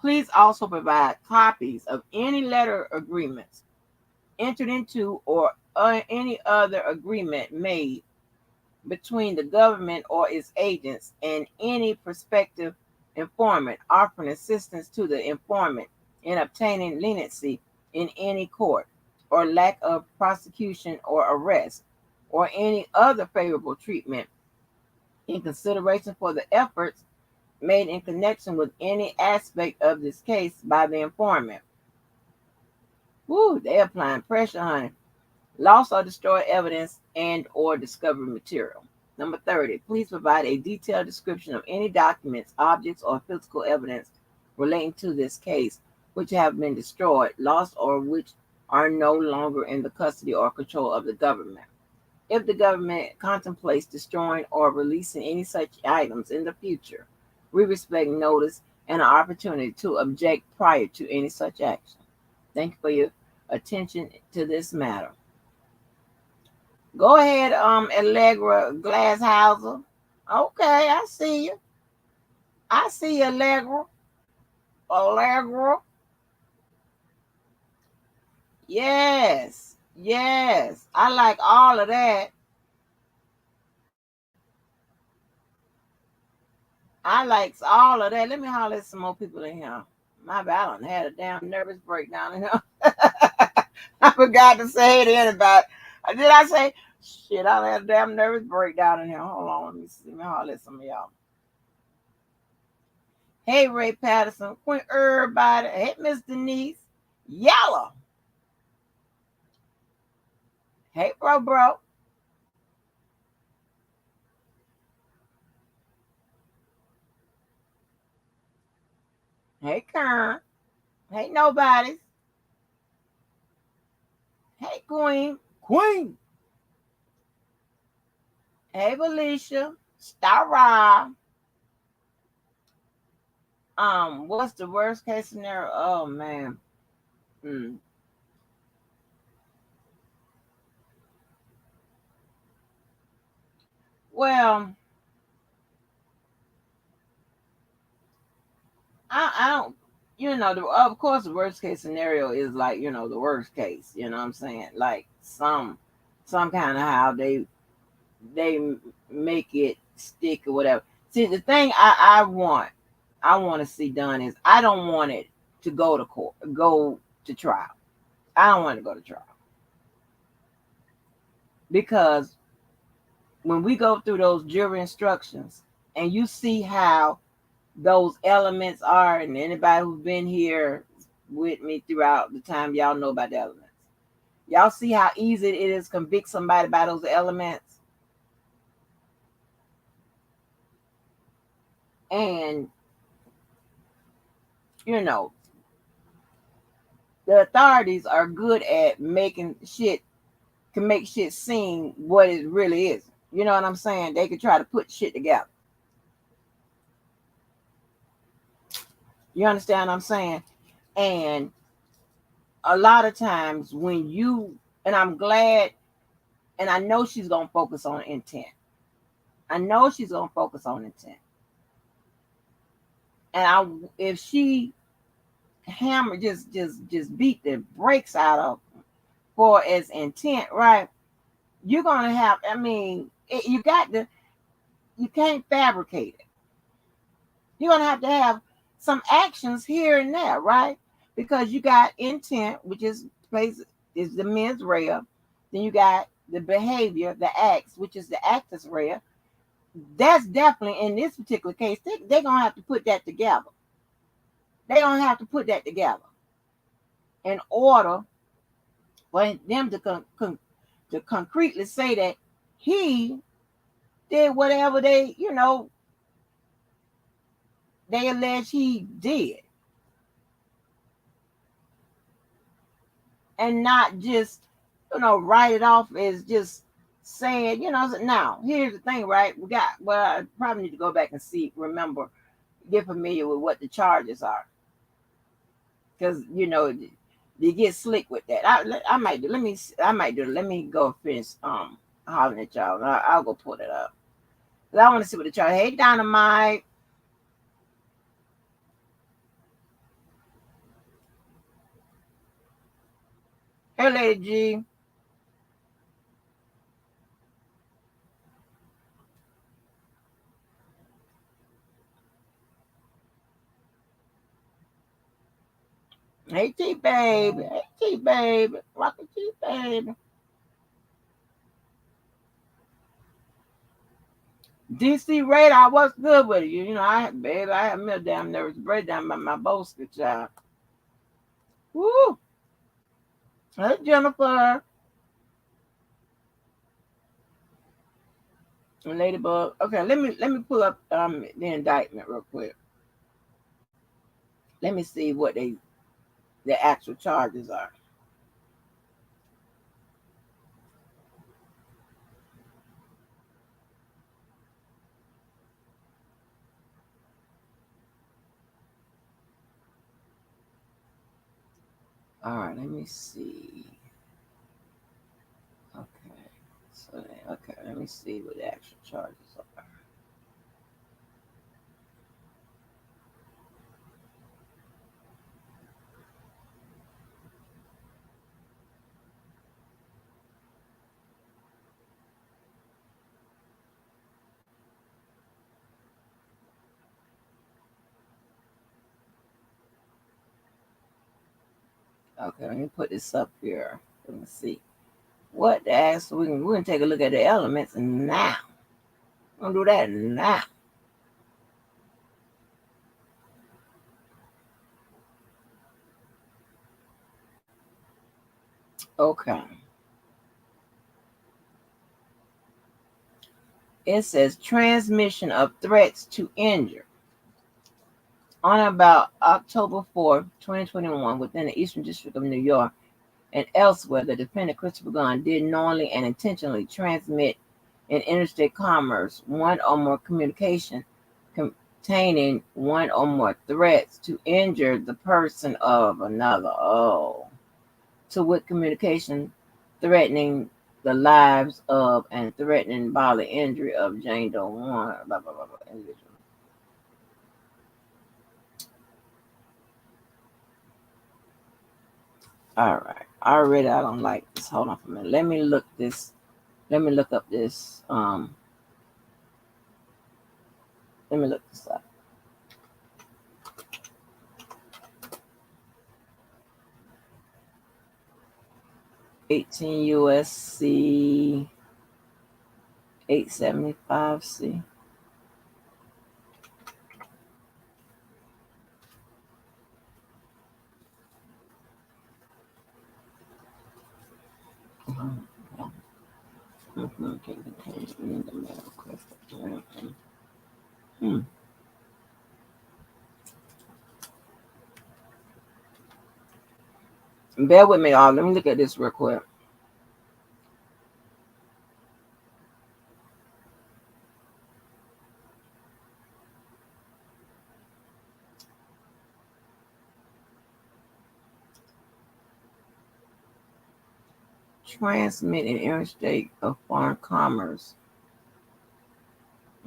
Please also provide copies of any letter agreements entered into or any other agreement made between the government or its agents and any prospective informant offering assistance to the informant in obtaining leniency in any court or lack of prosecution or arrest or any other favorable treatment in consideration for the efforts made in connection with any aspect of this case by the informant. Woo, they applying pressure, honey. Loss or destroy evidence and or discovery material. Number 30, please provide a detailed description of any documents, objects, or physical evidence relating to this case which have been destroyed, lost, or which are no longer in the custody or control of the government. If the government contemplates destroying or releasing any such items in the future, we respect notice and an opportunity to object prior to any such action. Thank you for your attention to this matter. Go ahead, Allegra Glasshouser. Okay, I see you. I see you, Allegra. Allegra. Yes, yes. I like all of that. I like all of that. Let me holler at some more people in here. My bad, I done had a damn nervous breakdown in here. I forgot to say it to anybody. Did I say? Shit, I had a damn nervous breakdown in here. Hold on, let me see. Let me holler at some of y'all. Hey, Ray Patterson. Queen everybody. Hey, Miss Denise. Yellow. Hey, bro. Hey, Kern. Hey, nobody. Hey, Queen. Queen. Hey, Felicia. Star. What's the worst case scenario? Oh man. Hmm. Well, I don't. Of course, the worst case scenario is like the worst case. You know what I'm saying? Like some kind of how they make it stick or whatever. See, the thing I want to see done is I don't want it to go to court, go to trial. I don't want to go to trial because when we go through those jury instructions and you see how those elements are, and anybody who's been here with me throughout the time, y'all know about the elements. Y'all see how easy it is to convict somebody by those elements. And you know, the authorities are good at making shit can make shit seem what it really is. You know what I'm saying? They can try to put shit together. You understand what I'm saying? And a lot of times when you and I'm glad, and I know she's gonna focus on intent. I know she's gonna focus on intent. And if she hammer just beat the brakes out of for its intent, right? You're gonna have. I mean, you can't fabricate it. You're gonna have to have some actions here and there, right? Because you got intent, which is the mens rea. Then you got the behavior, the acts, which is the actus rea. That's definitely in this particular case. They're gonna have to put that together. They're gonna have to put that together in order for them to concretely say that he did whatever they allege he did, and not just write it off as just saying now here's the thing, right? I probably need to go back and get familiar with what the charges are, because you get slick with that. I might do. Let me go finish hollering at y'all. I'll go pull it up. I want to see what the charge. Hey, Dynamite. Hey, Lady G. Hey, T baby. Hey, T baby. Rocky T baby. DC Radar, what's good with you? You know, I had me a damn nervous breakdown by my bolster child. Woo! Hey, Jennifer. And Ladybug. Okay, let me pull up the indictment real quick. Let me see what the actual charges are. All right, let me see. Okay, okay, let me see what the actual charges are. Okay, let me put this up here. Let me see. What the ass? We're gonna take a look at the elements now. We're gonna do that now. Okay. It says transmission of threats to injure. On about October 4th, 2021, within the Eastern District of New York and elsewhere, the defendant Christopher Gunn did knowingly and intentionally transmit in interstate commerce one or more communication containing one or more threats to injure the person of another. Oh. To wit, communication threatening the lives of and threatening bodily injury of Jane Doe 1, blah, blah, blah, blah, individual. All right. Already I don't like this. Hold on for a minute. Let me look up this. Let me look this up. 18 USC 875C. Bear with me, all. Let me look at this real quick. Transmit in interstate of foreign commerce.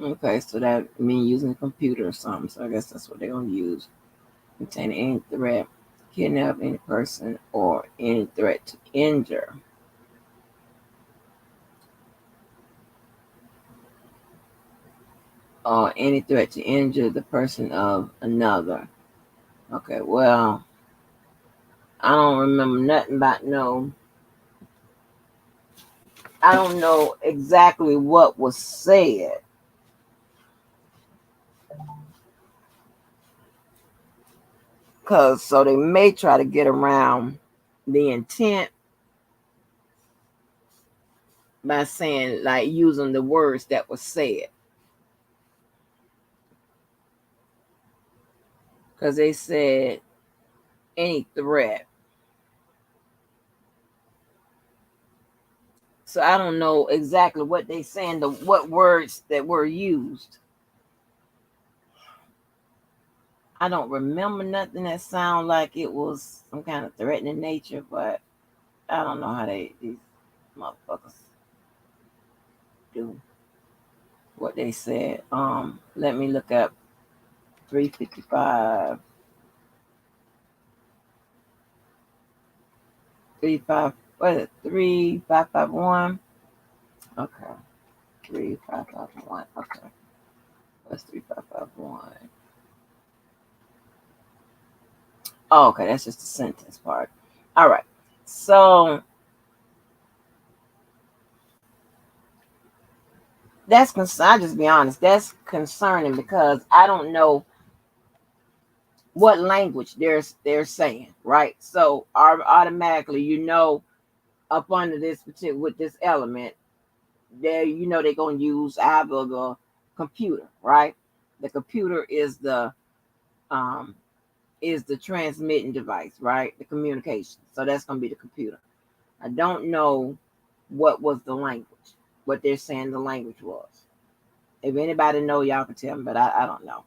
Okay, so that means using a computer or something. So I guess that's what they're gonna use. Containing any threat, kidnap any person, or any threat to injure. Or any threat to injure the person of another. Okay, well, I don't remember nothing about no. I don't know exactly what was said. So they may try to get around the intent by saying, like, using the words that were said. Because they said any threat. So I don't know exactly what they saying, what words that were used. I don't remember nothing that sounded like it was some kind of threatening nature, but I don't know how these motherfuckers do what they said. Let me look up 355. what is it? 3551. Okay. 3551. Okay. What's 3551? Oh, okay, that's just the sentence part. All right. So I'll just be honest, that's concerning because I don't know what language they're saying, right? So automatically, up under this particular with this element, they're going to use either the computer, right? The computer um is the transmitting device, right? The communication. So that's going to be the computer. I don't know what was the language, what they're saying the language was. If anybody know, y'all can tell me, but I don't know.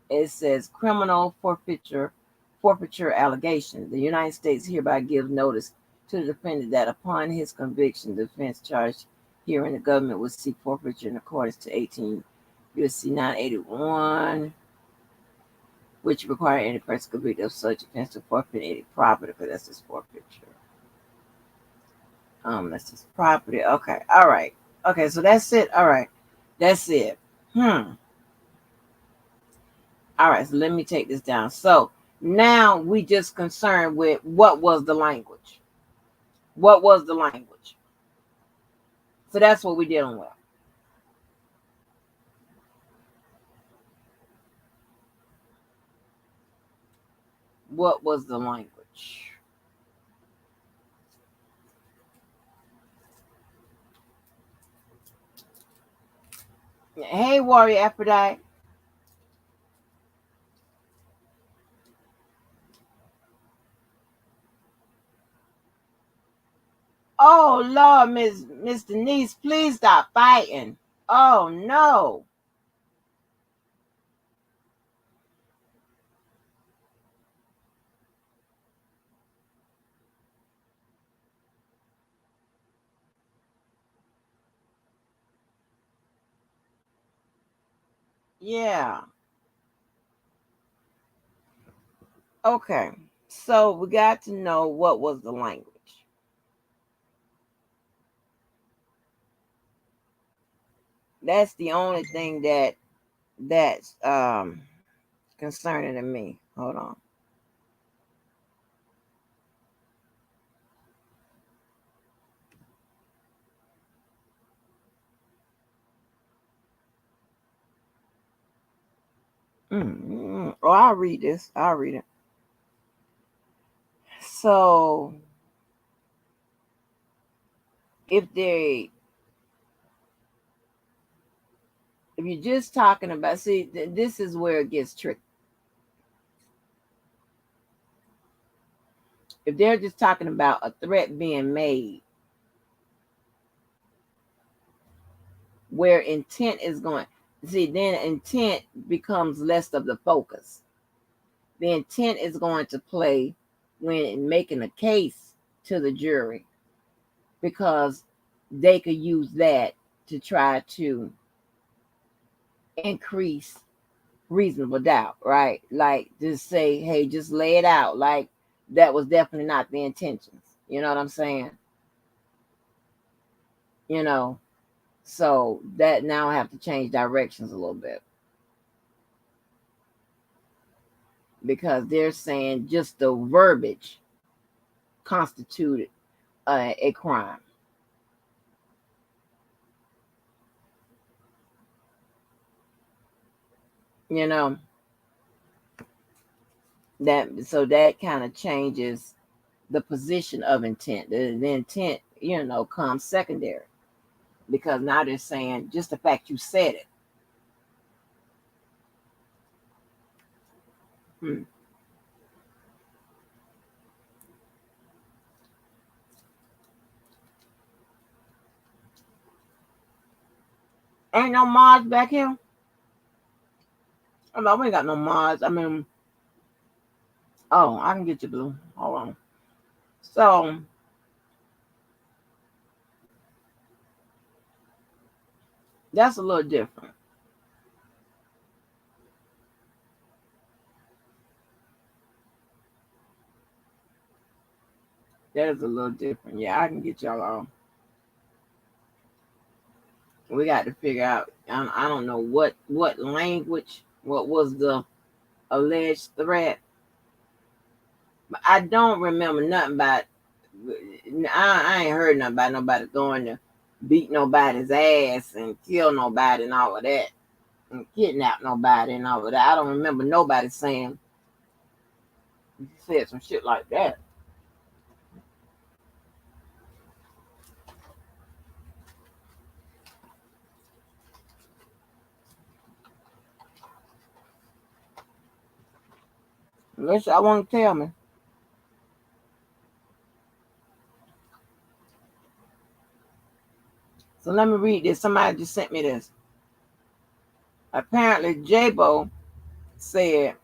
It says criminal forfeiture allegation. The United States hereby gives notice to the defendant that upon his conviction, the offense charged herein the government would seek forfeiture in accordance to 18 U.S.C. 981, which require any person convicted of such offense to forfeit any property, because that's just forfeiture. That's just property. Okay, all right. Okay, so that's it. All right, that's it. All right, so let me take this down. So now we just concerned with what was the language. What was the language? So that's what we're dealing with. What was the language? Hey, Warrior Aphrodite. Oh Lord, Miss Denise, please stop fighting. Oh no. Yeah. Okay. So we got to know what was the language. That's the only thing that's concerning to me. Hold on. Oh, I'll read this. I'll read it. So if you're just talking about, see, this is where it gets tricky. If they're just talking about a threat being made, where intent is going, see, then intent becomes less of the focus. The intent is going to play when making a case to the jury, because they could use that to try to increase reasonable doubt, right? Like just say, hey, just lay it out. Like that was definitely not the intentions. You know what I'm saying? You know, so that now I have to change directions a little bit, because they're saying just the verbiage constituted a crime. You know, that kind of changes the position of intent. The intent, comes secondary, because now they're saying just the fact you said it. Hmm. Ain't no mods back here. Oh, no, we ain't got no mods. I mean, oh, I can get you, Blue. Hold on. So that's a little different. That is a little different. Yeah, I can get y'all on. We got to figure out. I don't know what language, what was the alleged threat. But I don't remember nothing about. I ain't heard nothing about nobody going to beat nobody's ass and kill nobody and all of that, and kidnap nobody and all of that. I don't remember nobody saying said some shit like that. Unless y'all want to tell me. So let me read this. Somebody just sent me this. Apparently, Jabo said,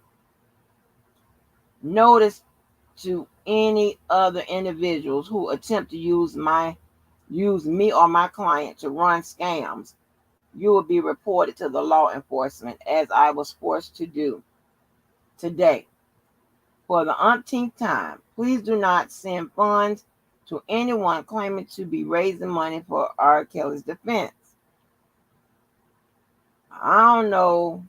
notice to any other individuals who attempt to use me or my client to run scams, you will be reported to the law enforcement as I was forced to do today. For the umpteenth time, please do not send funds to anyone claiming to be raising money for R. Kelly's defense. I don't know.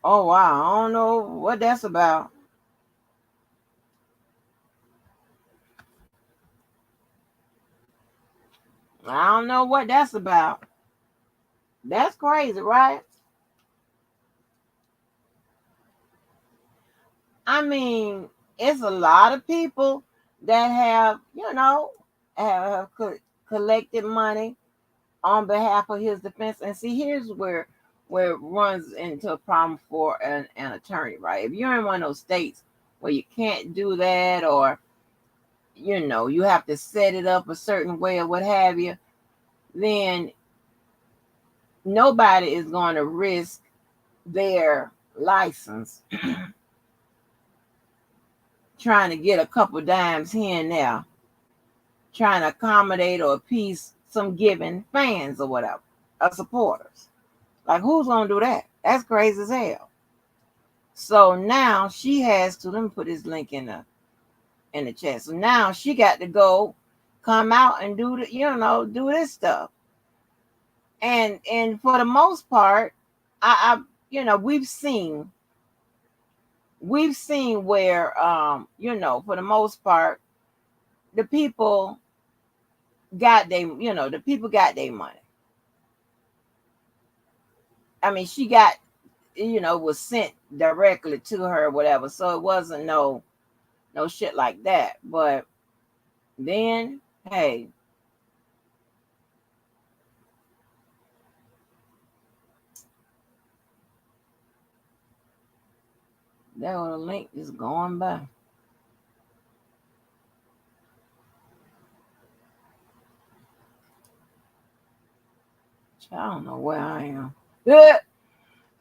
Oh, wow. I don't know what that's about. I don't know what that's about. That's crazy, right? I mean, it's a lot of people that have, have collected money on behalf of his defense. And see, here's where it runs into a problem for an attorney, right? If you're in one of those states where you can't do that, or you have to set it up a certain way or what have you, then nobody is going to risk their license trying to get a couple dimes here and there, trying to accommodate or appease some given fans or whatever, or supporters. Like, who's going to do that? That's crazy as hell. So now she has to, let me put this link in the chat. So now she got to go come out and do do this stuff. And for the most part, I we've seen where for the most part the people got their money. I mean, she got was sent directly to her, whatever. So it wasn't no shit like that. But then, hey, that little link is going by. I don't know where I am.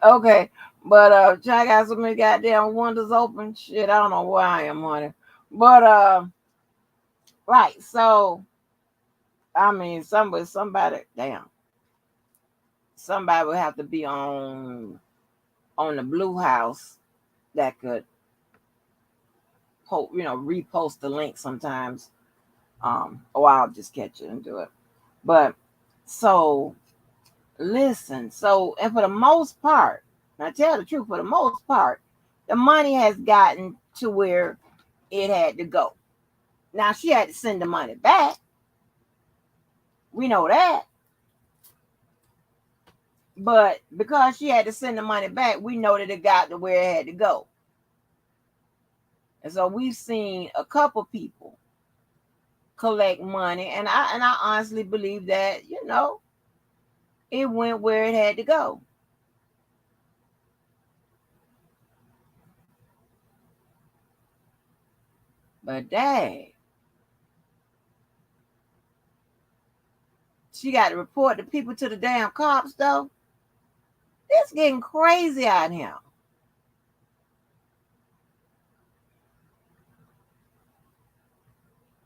Okay, but I got so many goddamn windows open. Shit, I don't know where I am, honey. But right. So I mean, somebody, damn, somebody would have to be on the Blue House that could, repost the link sometimes. Or I'll just catch it and do it. But so listen. So, and for the most part, I tell the truth, for the most part, the money has gotten to where it had to go. Now she had to send the money back. We know that. But because she had to send the money back, we know that it got to where it had to go. And so we've seen a couple people collect money, and I honestly believe that it went where it had to go. But dang, she got to report the people to the damn cops though. It's getting crazy out here.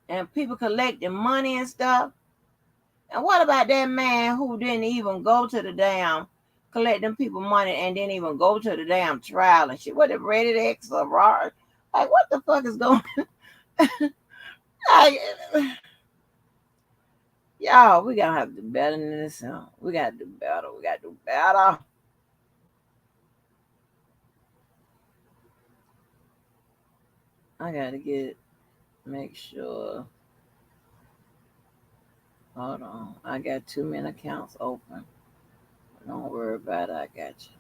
And people collecting money and stuff. And what about that man who didn't even go to the damn collect them people money and didn't even go to the damn trial and shit? What, the Rated X or raw? Like, what the fuck is going on? Like, y'all, we gotta have to do better than this. We gotta do better. We gotta do better. I gotta make sure. Hold on. I got too many accounts open. Don't worry about it. I got you.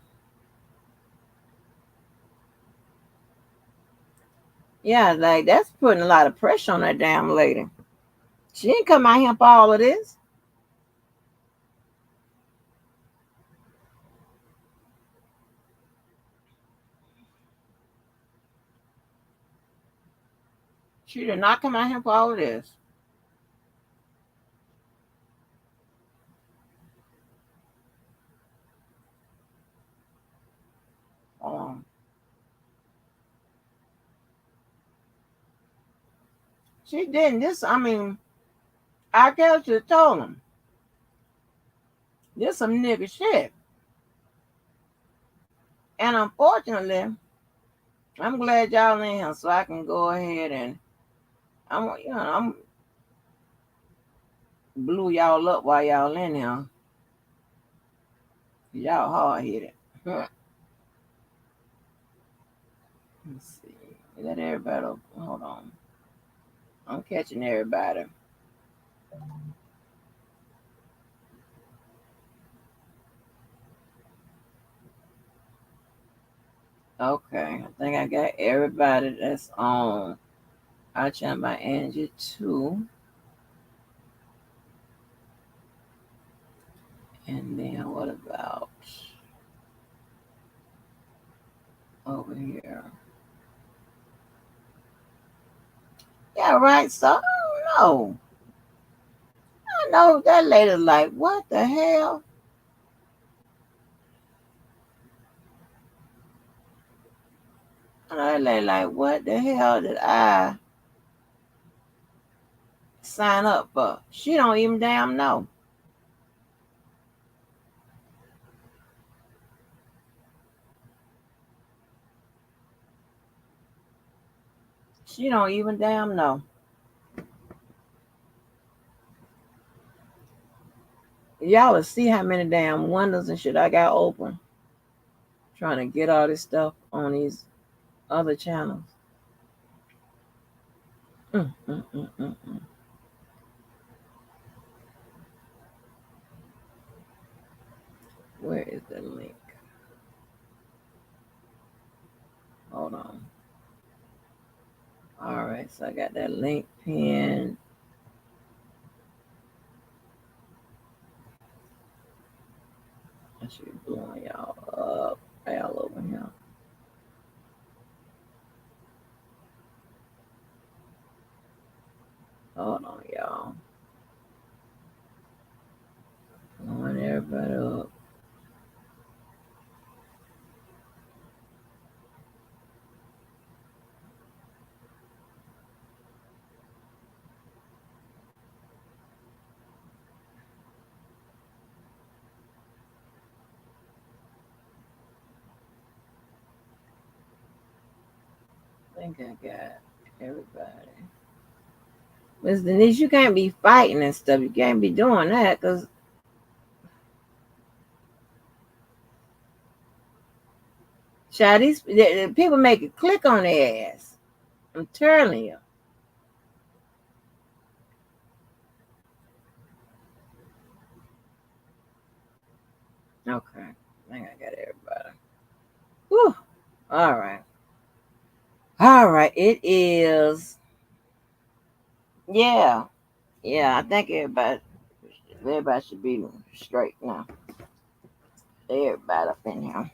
Yeah, like that's putting a lot of pressure on that damn lady. She ain't come out here for all of this. She did not come out here for all of this. Um, she didn't. This, I mean, I guess you told him. This some nigga shit. And unfortunately, I'm glad y'all in here so I can go ahead and I'm blew y'all up while y'all in here. Y'all hard headed. Let's see. Let everybody open. Hold on. I'm catching everybody. Okay. I think I got everybody that's on. I chat by Angie too. And then what about over here? Yeah, right. So I don't know. I know that lady's like, what the hell? I know that lady like, what the hell did I sign up for? She don't even damn know. She don't even damn know. Y'all will see how many damn windows and shit I got open. Trying to get all this stuff on these other channels. Mm, mm, mm, mm, mm. Where is the link? Hold on. All right, so I got that link pinned. I should be blowing y'all up. Y'all over here. Hold on, y'all. Blowing everybody up. I think I got everybody. Miss Denise, you can't be fighting and stuff. You can't be doing that because these the people make it click on their ass. I'm telling you. Okay. I think I got everybody. Whew. All right. All right. It is. Yeah. Yeah. I think everybody should be straight now. Everybody up in here.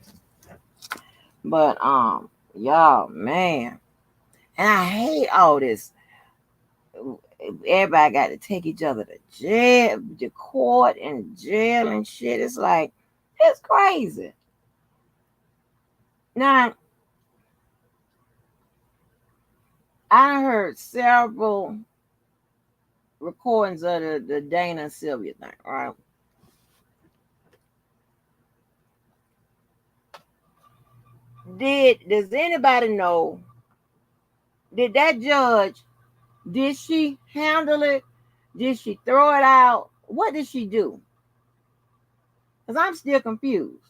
But y'all, man. And I hate all this. Everybody got to take each other to jail, to court and jail and shit. It's like it's crazy. Now I heard several recordings of the Dana and Sylvia thing, right? Does anybody know? Did that judge Did she handle it? Did she throw it out? What did she do? Because I'm still confused.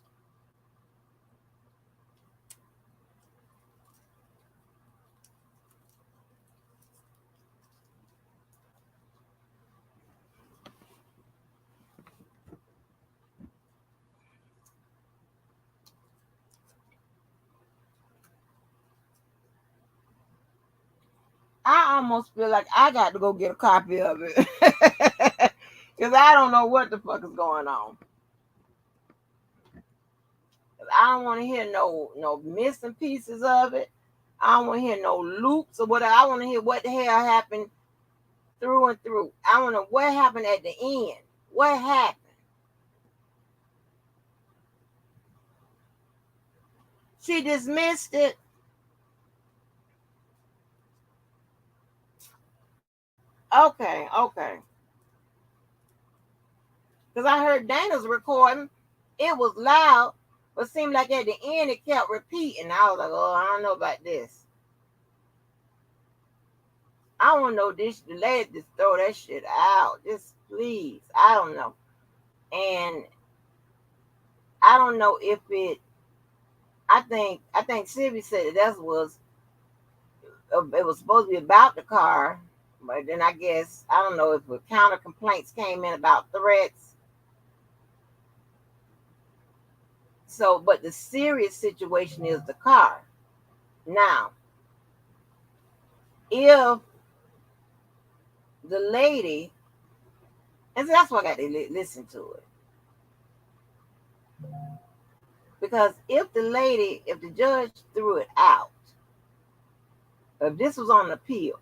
I almost feel like I got to go get a copy of it. Because I don't know what the fuck is going on. I don't want to hear no missing pieces of it. I don't want to hear no loops or whatever. I want to hear what the hell happened through and through. I want to know what happened at the end. What happened? She dismissed it. Okay. Because I heard Dana's recording. It was loud, but seemed like at the end it kept repeating. I was like, oh, I don't know about this. I want to know this. The lady just throw that shit out. Just please. I don't know. And I don't know if it. I think Sylvie said that was it was supposed to be about the car, but then I guess I don't know if the counter complaints came in about threats. So, but the serious situation is the car. Now, if the lady, and so that's why I got to listen to it, because if the judge threw it out, if this was on appeal,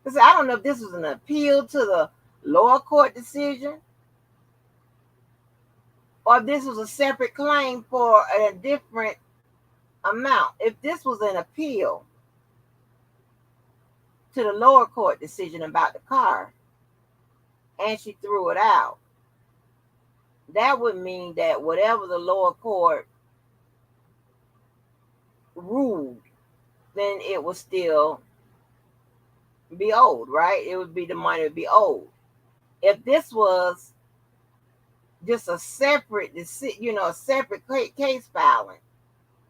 because I don't know if this was an appeal to the lower court decision or if this was a separate claim for a different amount. If this was an appeal to the lower court decision about the car and she threw it out, that would mean that whatever the lower court ruled, then it would still be owed, right? It would be the money would be owed. If this was just a separate, a separate case filing,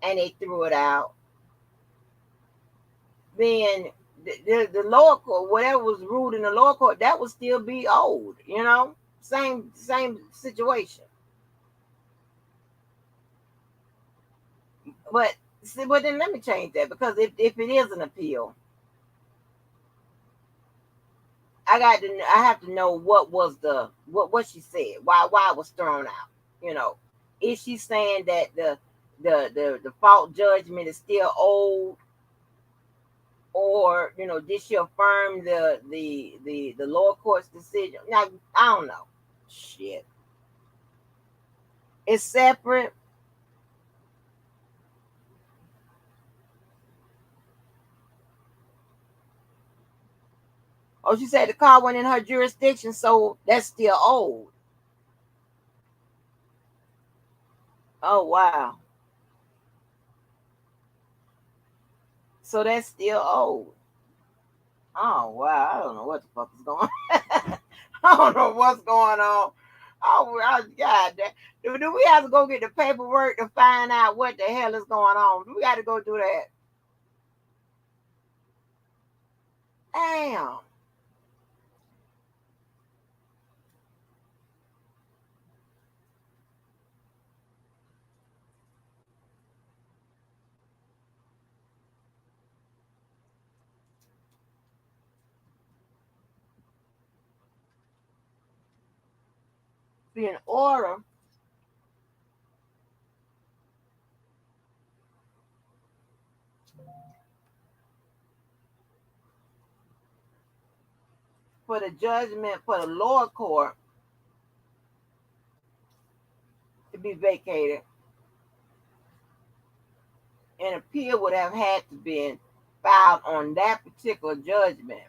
and they threw it out, then the lower court, whatever was ruled in the lower court, that would still be owed. Same situation. But see, but then let me change that because if it is an appeal, I have to know what was what she said, why it was thrown out. You know, is she saying that the default judgment is still owed, or did she affirm the lower court's decision? Now I don't know. Shit, it's separate. Oh, she said the car went in her jurisdiction, so that's still owed. Oh wow, so that's still owed. Oh wow, I don't know what the fuck is going on. I don't know what's going on. Oh God, do we have to go get the paperwork to find out what the hell is going on? Do we got to go do that? Damn. Be in order for the judgment for the lower court to be vacated, an appeal would have had to be filed on that particular judgment.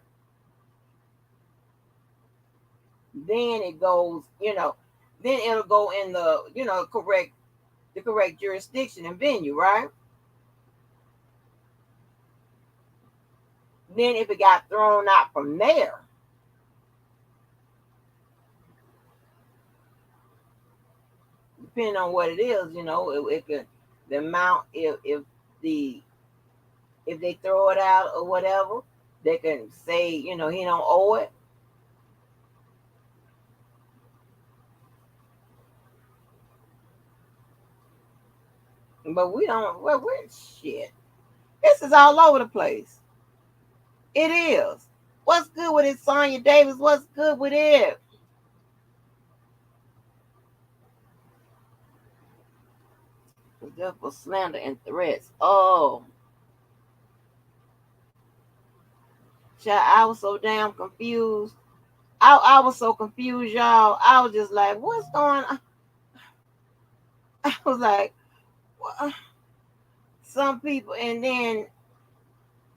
Then it goes, then it'll go in the correct jurisdiction and venue, right? Then if it got thrown out from there, depending on what it is, it could, the amount, the if they throw it out or whatever, they can say, he don't owe it. But we don't. Well, we're shit. This is all over the place. It is. What's good with it, Sonya Davis? What's good with it? For slander and threats. Oh, child, I was so damn confused. I was so confused, y'all. I was just like, what's going on? I was like, what? Some people, and then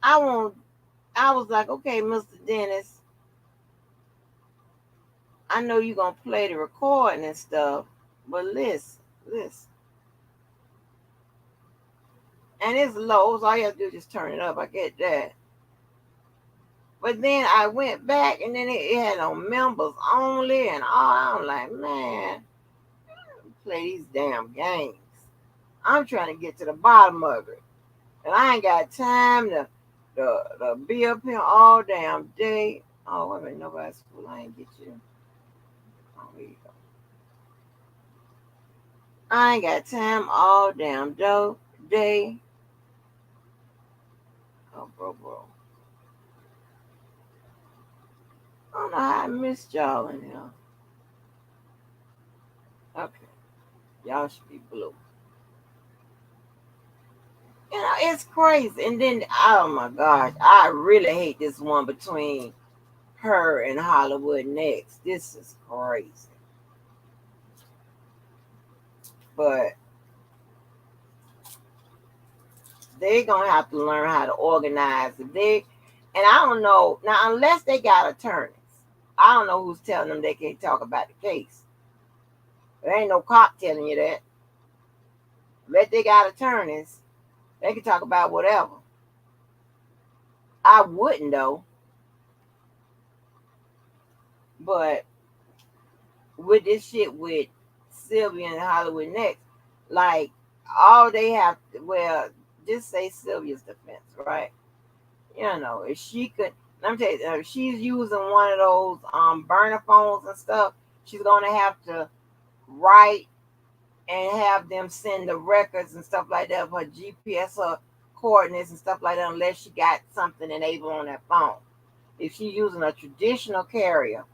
I won't. I was like, okay, Mr. Dennis, I know you're gonna play the recording and stuff, but listen. And it's low, so all you have to do is just turn it up. I get that. But then I went back and then it had on members only and all. I'm like, man, play these damn games. I'm trying to get to the bottom of it. And I ain't got time to be up here all damn day. Oh, wait a minute, nobody's school. I ain't get you. Oh, here you go. I ain't got time all damn day. Oh, bro. I don't know how I missed y'all in here. Okay. Y'all should be blue. It's crazy. And then, oh my gosh, I really hate this one between her and Hollywood Next. This is crazy. But they're gonna have to learn how to organize. And I don't know now, unless they got attorneys. I don't know who's telling them they can't talk about the case. There ain't no cop telling you that. But they got attorneys, they can talk about whatever. I wouldn't though. But with this shit with Sylvia and Hollywood Next, like all they have to, well, just say Sylvia's defense, right? If she could, let me tell you, if she's using one of those burner phones and stuff, she's gonna have to write and have them send the records and stuff like that of her GPS, her coordinates and stuff like that, unless she got something enabled on that phone. If she's using a traditional carrier,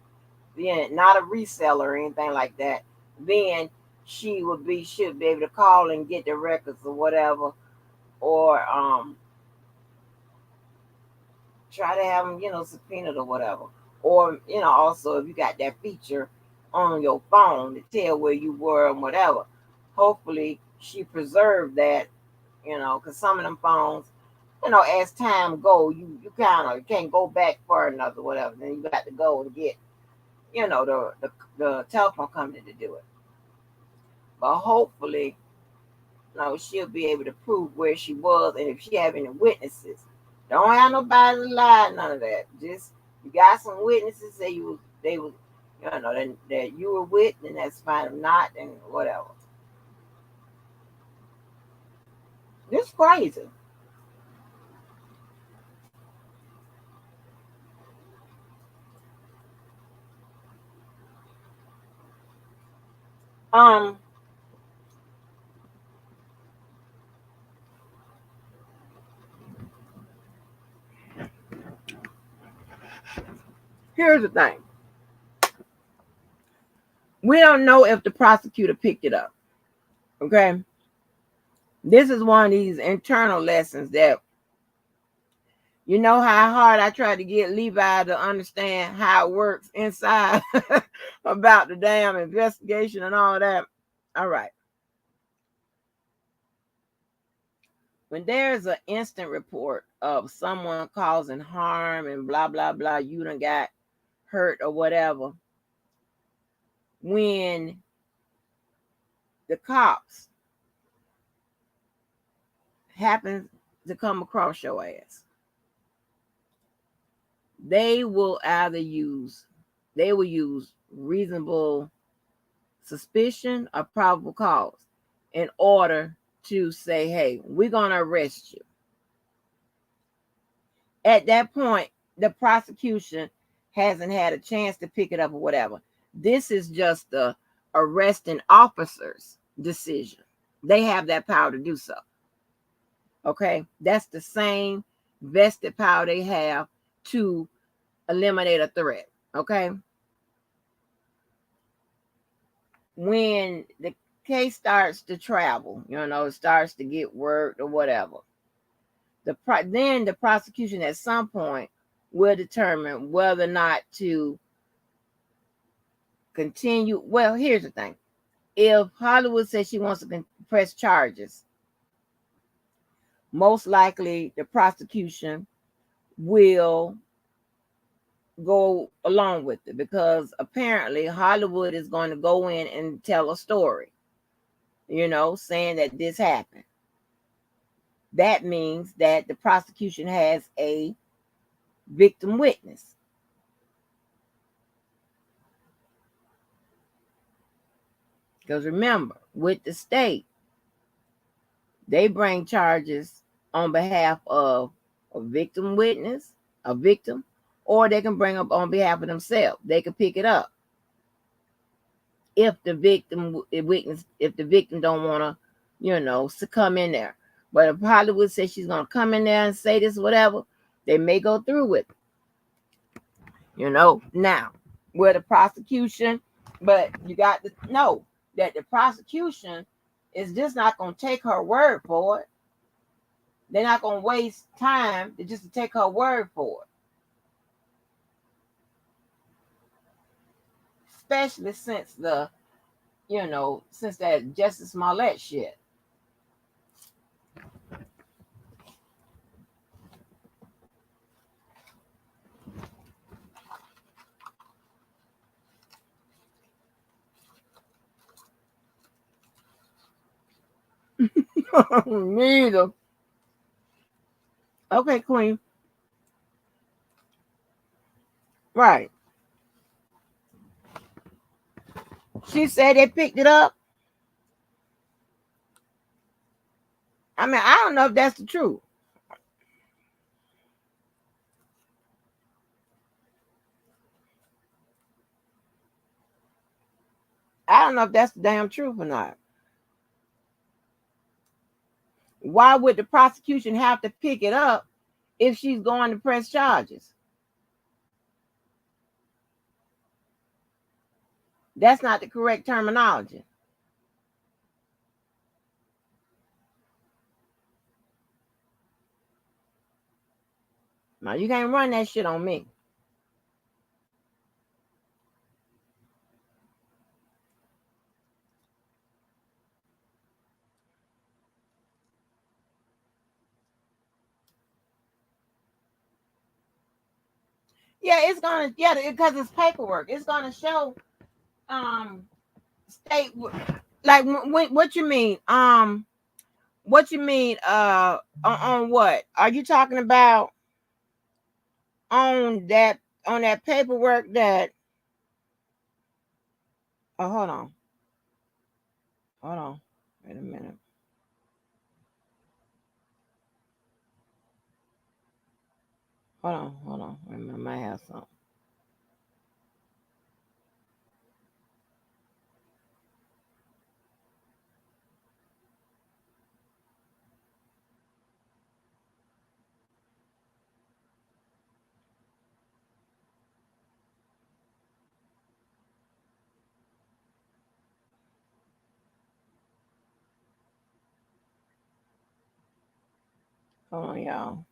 then not a reseller or anything like that, then should be able to call and get the records or whatever, or try to have them, subpoenaed or whatever. Or, also if you got that feature on your phone to tell where you were and whatever, hopefully she preserved that, because some of them phones, as time go, you kind of can't go back far enough or whatever. Then you got to go and get, the telephone company to do it. But hopefully, she'll be able to prove where she was, and if she have any witnesses, don't have nobody to lie, none of that. Just you got some witnesses that they was, that you were with, then that's fine. If not, then whatever. This crazy. Um, Here's the thing. We don't know if the prosecutor picked it up. Okay. This is one of these internal lessons that how hard I try to get Levi to understand how it works inside about the damn investigation and all that. All right. When there's an instant report of someone causing harm and blah, blah, blah, you done got hurt or whatever, when the cops happen to come across your ass, they will either use they will use reasonable suspicion or probable cause in order to say, hey, we're going to arrest you. At that point, the prosecution hasn't had a chance to pick it up or whatever. This is just the arresting officer's decision. They have that power to do so. Okay, that's the same vested power they have to eliminate a threat. Okay, when the case starts to travel, it starts to get worked or whatever. Then the prosecution at some point will determine whether or not to continue. Well, here's the thing: if Hollywood says she wants to press charges, most likely the prosecution will go along with it, because apparently Hollywood is going to go in and tell a story, saying that this happened. That means that the prosecution has a victim witness. Because remember, with the state, they bring charges on behalf of a victim witness, a victim, or they can bring up on behalf of themselves. They can pick it up if the victim don't want to, succumb in there. But if Hollywood says she's going to come in there and say this, whatever, they may go through with it. Now, where the prosecution, but you got to know that the prosecution is just not going to take her word for it. They're not going to waste time to take her word for it. Especially since since that Justice Smollett shit. Neither. Okay, Queen. Right. She said they picked it up. I mean, I don't know if that's the truth. I don't know if that's the damn truth or not. Why would the prosecution have to pick it up if she's going to press charges? That's not the correct terminology. Now, you can't run that shit on me. Yeah, it's gonna, because it's paperwork. It's gonna show state, like, what you mean? What you mean? On what are you talking about? On that paperwork that? Oh, hold on, wait a minute. Hold on. Wait a minute, I might have something. Hold on, y'all.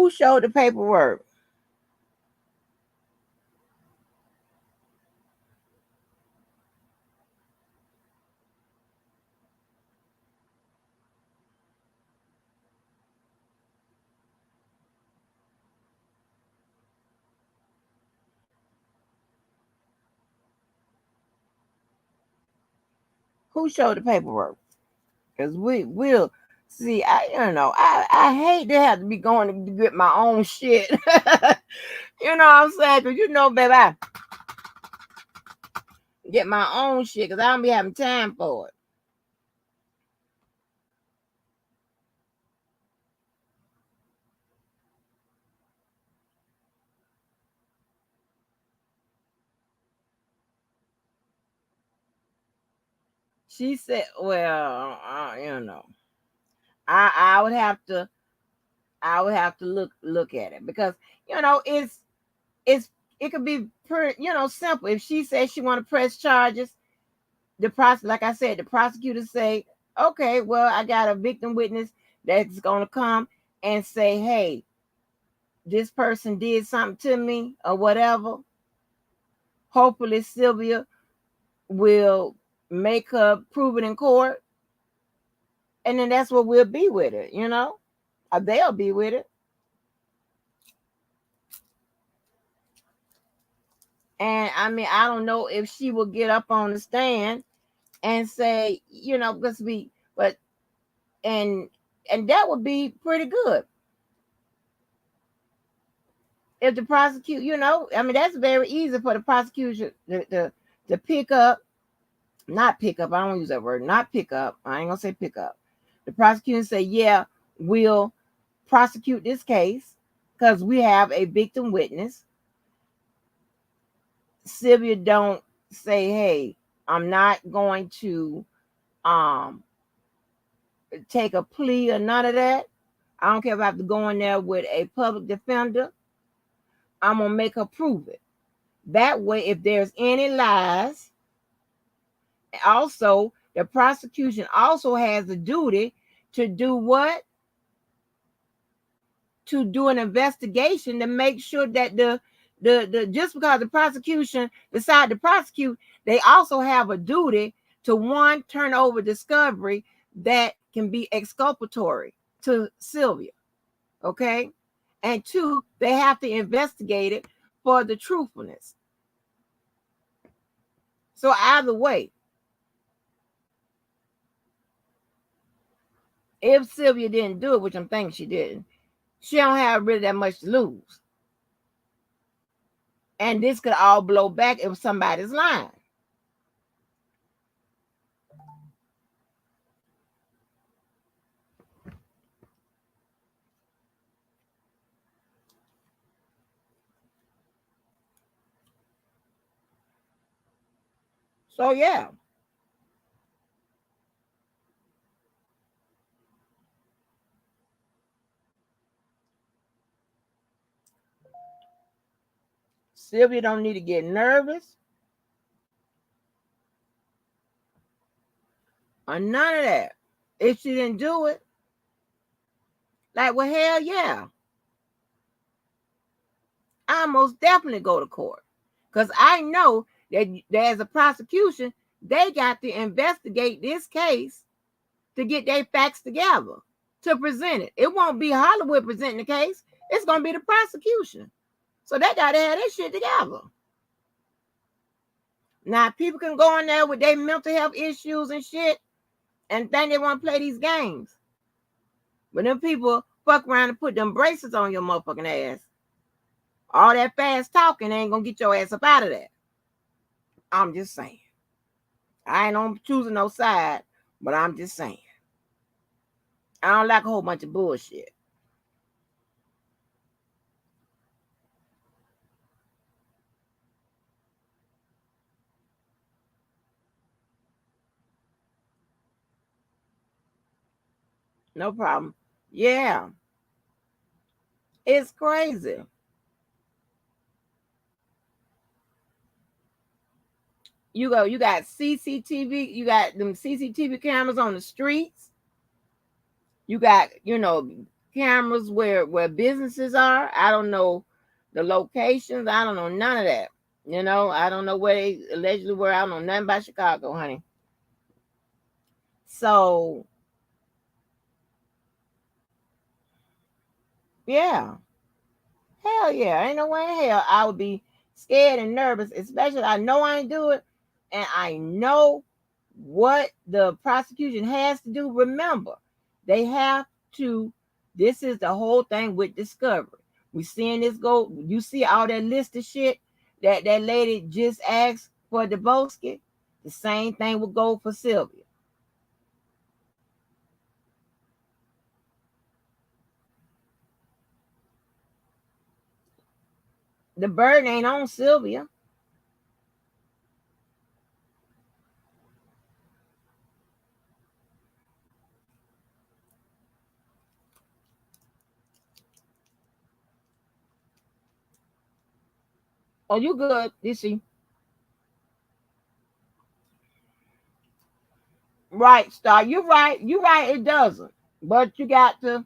Who showed the paperwork? Who showed the paperwork? Because we will see. I hate to have to be going to get my own shit. You know what I'm saying? Because baby, I get my own shit because I don't be having time for it. She said, "Well, I would have to look at it because it's it could be pretty simple. If she says she want to press charges, like I said, the prosecutor say, okay, well, I got a victim witness that's gonna come and say, hey, this person did something to me or whatever. Hopefully, Sylvia will make her prove it in court, and then that's what we'll be with it. Or they'll be with it. And I mean, I don't know if she will get up on the stand and say, because but and that would be pretty good if the prosecute. I mean, that's very easy for the prosecution to pick up, not pick up. I don't use that word, not pick up. I ain't gonna say pick up. The prosecutor say, yeah, we'll prosecute this case because we have a victim witness. Sylvia don't say, hey, I'm not going to take a plea or none of that. I don't care if I have to go in there with a public defender. I'm gonna make her prove it. That way, if there's any lies, also the prosecution also has the duty to do what? To do an investigation to make sure that the just because the prosecution decide to prosecute, they also have a duty to, one, turn over discovery that can be exculpatory to Sylvia. Okay. And two, they have to investigate it for the truthfulness. So either way, if Sylvia didn't do it, which I'm thinking she didn't, she don't have really that much to lose. And this could all blow back if somebody's lying. So yeah. Sylvia don't need to get nervous or none of that. If she didn't do it, like, well, hell yeah. I most definitely go to court. Because I know that there's a prosecution, they got to investigate this case to get their facts together to present it. It won't be Hollywood presenting the case. It's going to be the prosecution. So they got to have their shit together. Now, people can go in there with their mental health issues and shit and think they want to play these games. But them people fuck around and put them braces on your motherfucking ass. All that fast talking ain't going to get your ass up out of that. I'm just saying. I ain't on choosing no side, but I'm just saying. I don't like a whole bunch of bullshit. No problem. Yeah. It's crazy. You got CCTV, you got them CCTV cameras on the streets. You got, cameras where businesses are. I don't know the locations. I don't know none of that. I don't know where they allegedly were. I don't know nothing about Chicago, honey. So yeah. Hell yeah. Ain't no way in hell I would be scared and nervous, especially I know I ain't do it. And I know what the prosecution has to do. Remember, they have to, this is the whole thing with discovery. We seeing this go, you see all that list of shit that lady just asked for Debosky. The same thing would go for Sylvia. The burden ain't on Sylvia. Oh, you good, you see. Right, Star. You're right. You're right. It doesn't. But you got to,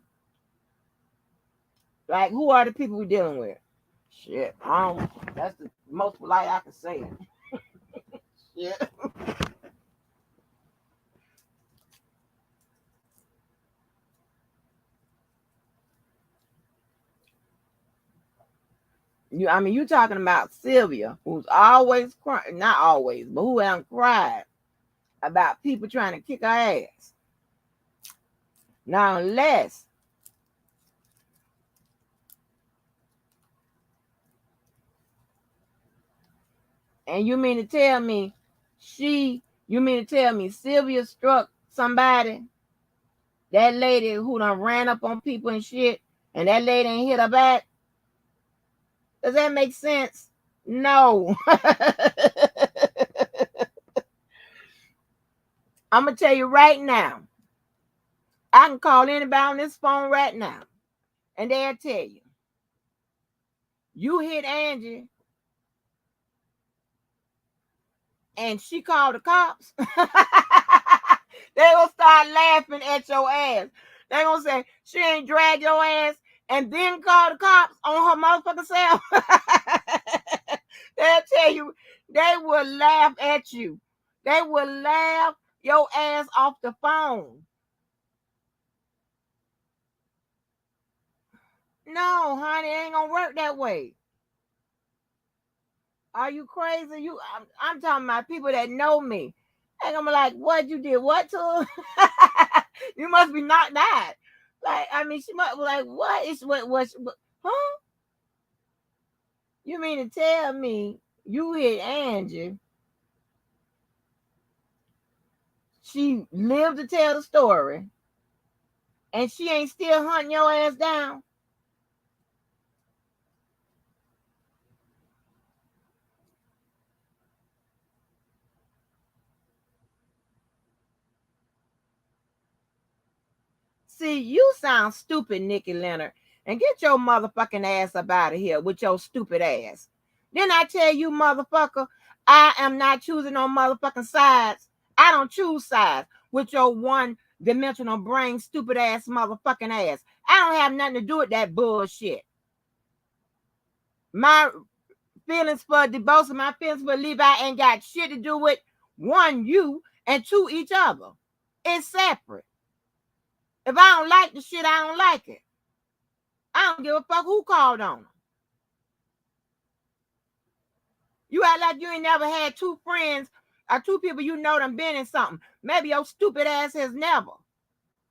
like, who are the people we're dealing with? Shit. That's the most polite I can say it. Yeah. You talking about Sylvia, who's always crying, not always, but who haven't cried about people trying to kick her ass. Now, unless, and you mean to tell me you mean to tell me Sylvia struck somebody, that lady who done ran up on people and shit, and that lady ain't hit her back? Does that make sense? No. I'm going to tell you right now. I can call anybody on this phone right now, and they'll tell you. You hit Angie, and she called the cops. They gonna start laughing at your ass. They gonna say she ain't drag your ass and then call the cops on her motherfucking self. They'll tell you, they will laugh at you. They will laugh your ass off the phone. No, honey, it ain't gonna work that way. Are you crazy? I'm talking about people that know me. They gonna be like, what you did? What to? You must be knocked out. Like, I mean, she must be like, what is what? Huh? You mean to tell me you hit Angie? She lived to tell the story, and she ain't still hunting your ass down? See, you sound stupid, Nikki Leonard. And get your motherfucking ass up out of here with your stupid ass. Then I tell you, motherfucker, I am not choosing no motherfucking sides. I don't choose sides with your one-dimensional brain, stupid ass motherfucking ass. I don't have nothing to do with that bullshit. My feelings for DeBosa, my feelings for Levi ain't got shit to do with one, you, and two, each other. It's separate. If I don't like the shit, I don't like it. I don't give a fuck who called on them. You act like you ain't never had two friends or two people you know done been in something. Maybe your stupid ass has never.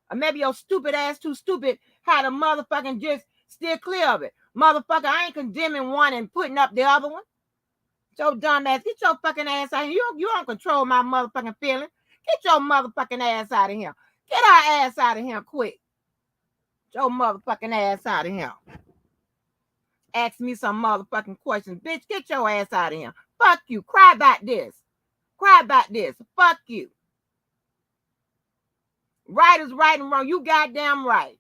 Or maybe your stupid ass too stupid how to motherfucking just steer clear of it. Motherfucker, I ain't condemning one and putting up the other one. So dumb ass, get your fucking ass out of here. You don't control my motherfucking feelings. Get your motherfucking ass out of here. Get our ass out of here quick. Get your motherfucking ass out of here. Ask me some motherfucking questions. Bitch, get your ass out of here. Fuck you. Cry about this. Cry about this. Fuck you. Right is right and wrong. You goddamn right.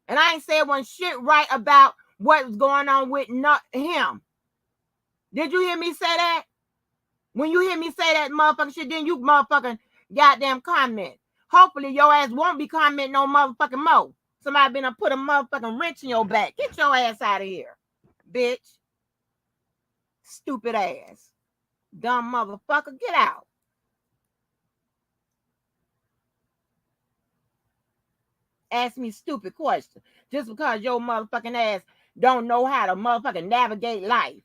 And I ain't saying one shit right about what's going on with him. Did you hear me say that? When you hear me say that motherfucking shit, then you motherfucking goddamn comment. Hopefully your ass won't be commenting no motherfucking more. Somebody been to put a motherfucking wrench in your back. Get your ass out of here, bitch. Stupid ass. Dumb motherfucker. Get out. Ask me stupid questions just because your motherfucking ass don't know how to motherfucking navigate life.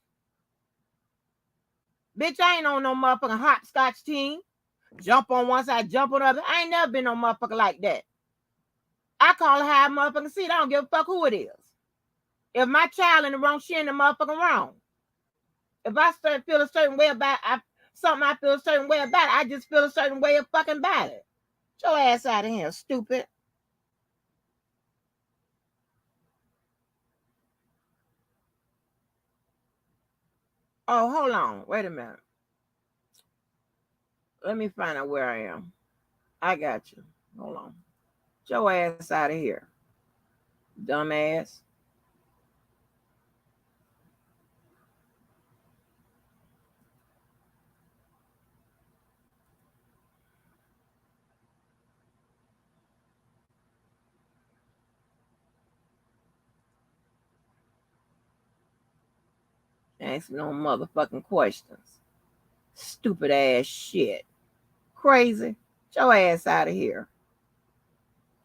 Bitch, I ain't on no motherfucking hopscotch team. Jump on one side, jump on the other. I ain't never been no motherfucker like that. I call it how I motherfucking see it. I don't give a fuck who it is. If my child in the wrong, she in the motherfucking wrong. If I feel a certain way about something I feel a certain way about it, I just feel a certain way of fucking about it. Get your ass out of here, stupid. Oh, hold on. Wait a minute. Let me find out where I am. I got you. Hold on. Get your ass out of here, dumbass. Ask me no motherfucking questions. Stupid ass shit. Crazy. Get your ass out of here.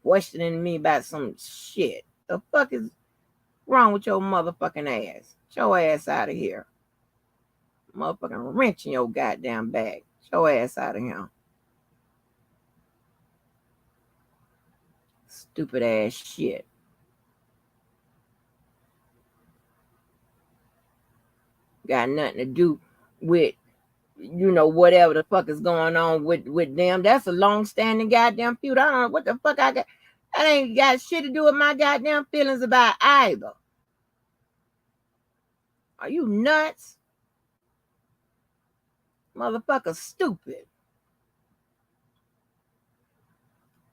Questioning me about some shit. The fuck is wrong with your motherfucking ass? Get your ass out of here. Motherfucking wrench in your goddamn bag. Get your ass out of here. Stupid ass shit. Got nothing to do with, whatever the fuck is going on with them. That's a long-standing goddamn feud. I don't know what the fuck I got. That ain't got shit to do with my goddamn feelings about either. Are you nuts? Motherfucker stupid.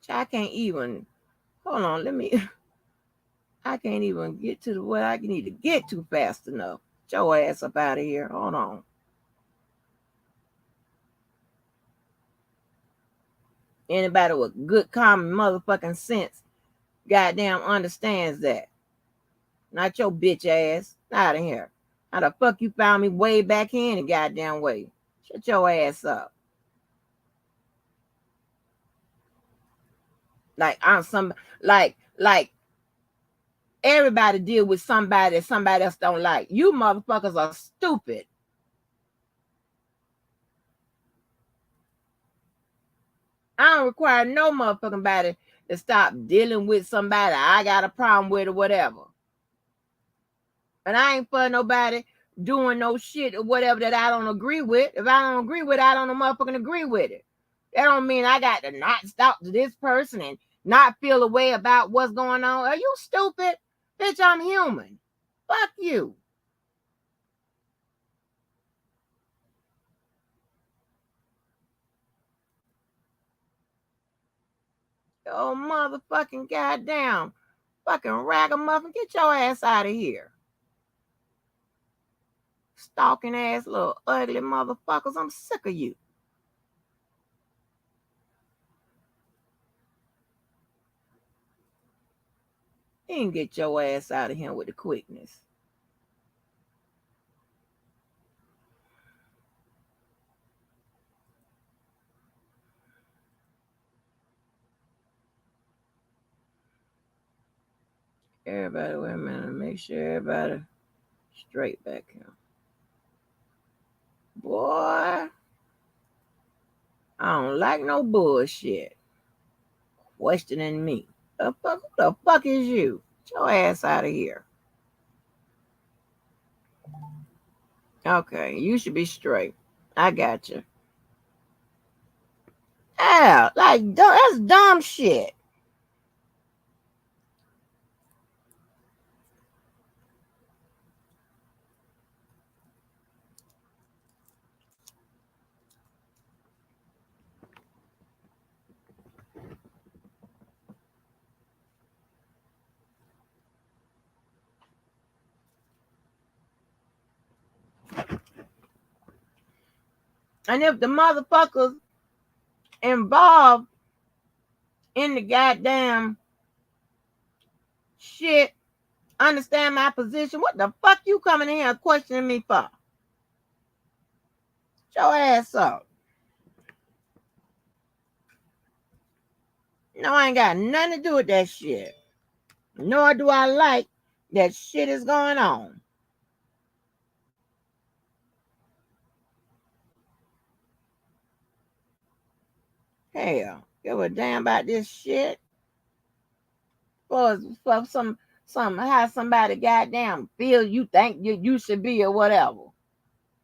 I can't even, hold on, I can't even get to where I need to get to fast enough. Get your ass up out of here. Hold on. Anybody with good common motherfucking sense goddamn understands that. Not your bitch ass. Out of here. How the fuck you found me way back here in the goddamn way? Shut your ass up. Like I'm some like everybody deal with somebody that somebody else don't like. You motherfuckers are stupid. I don't require no motherfucking body to stop dealing with somebody I got a problem with or whatever. And I ain't for nobody doing no shit or whatever that I don't agree with. If I don't agree with it, I don't motherfucking agree with it. That don't mean I got to not stop to this person and not feel a way about what's going on. Are you stupid? Bitch, I'm human. Fuck you. Oh, motherfucking goddamn. Fucking ragamuffin. Get your ass out of here. Stalking ass little ugly motherfuckers. I'm sick of you. You can get your ass out of here with the quickness. Everybody, wait a minute. Make sure everybody straight back here. Boy, I don't like no bullshit. Questioning me. Who the fuck is you? Get your ass out of here. Okay, you should be straight. I got you. Yeah, like that's dumb shit. And if the motherfuckers involved in the goddamn Shit. Understand my position? What the fuck you coming in here questioning me for? Get your ass up. No, I ain't got nothing to do with that shit. Nor do I like that shit is going on. Hell, give a damn about this shit. For some how somebody goddamn feel you think you should be or whatever.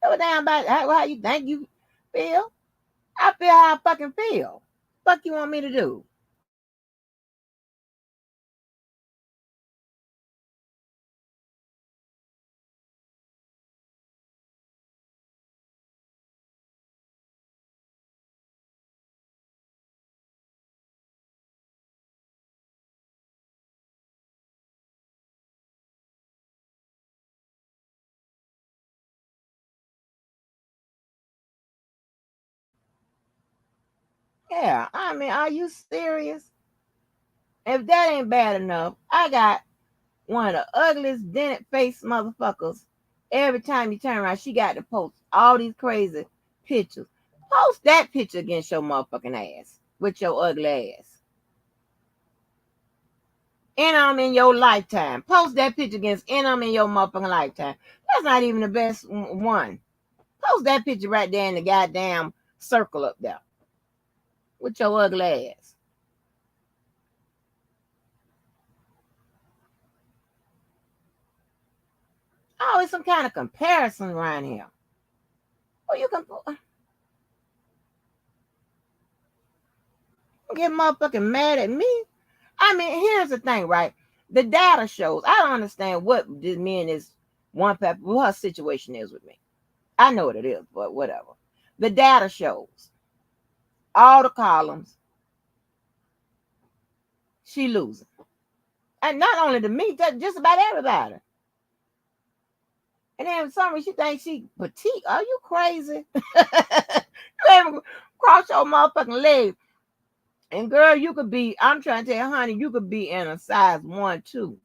Give a damn about how you think you feel. I feel how I fucking feel. Fuck you want me to do? Yeah, I mean, are you serious? If that ain't bad enough, I got one of the ugliest dented face motherfuckers. Every time you turn around, she got to post all these crazy pictures. Post that picture against your motherfucking ass with your ugly ass. And I'm in your lifetime. Post that picture against and I'm in your motherfucking lifetime. That's not even the best one. Post that picture right there in the goddamn circle up there with your ugly ass. Always some kind of comparison around here. Oh, you can get motherfucking mad at me. I mean, here's the thing, right? The data shows. I don't understand what this me and this one pepper, what her situation is with me. I know what it is, but whatever. The data shows all the columns. She losing, and not only to me, just about everybody. And then for some reason she thinks she petite. Are you crazy? You even cross your motherfucking leg. And girl, you could be, I'm trying to tell you, honey, you could be in a size 1, 2.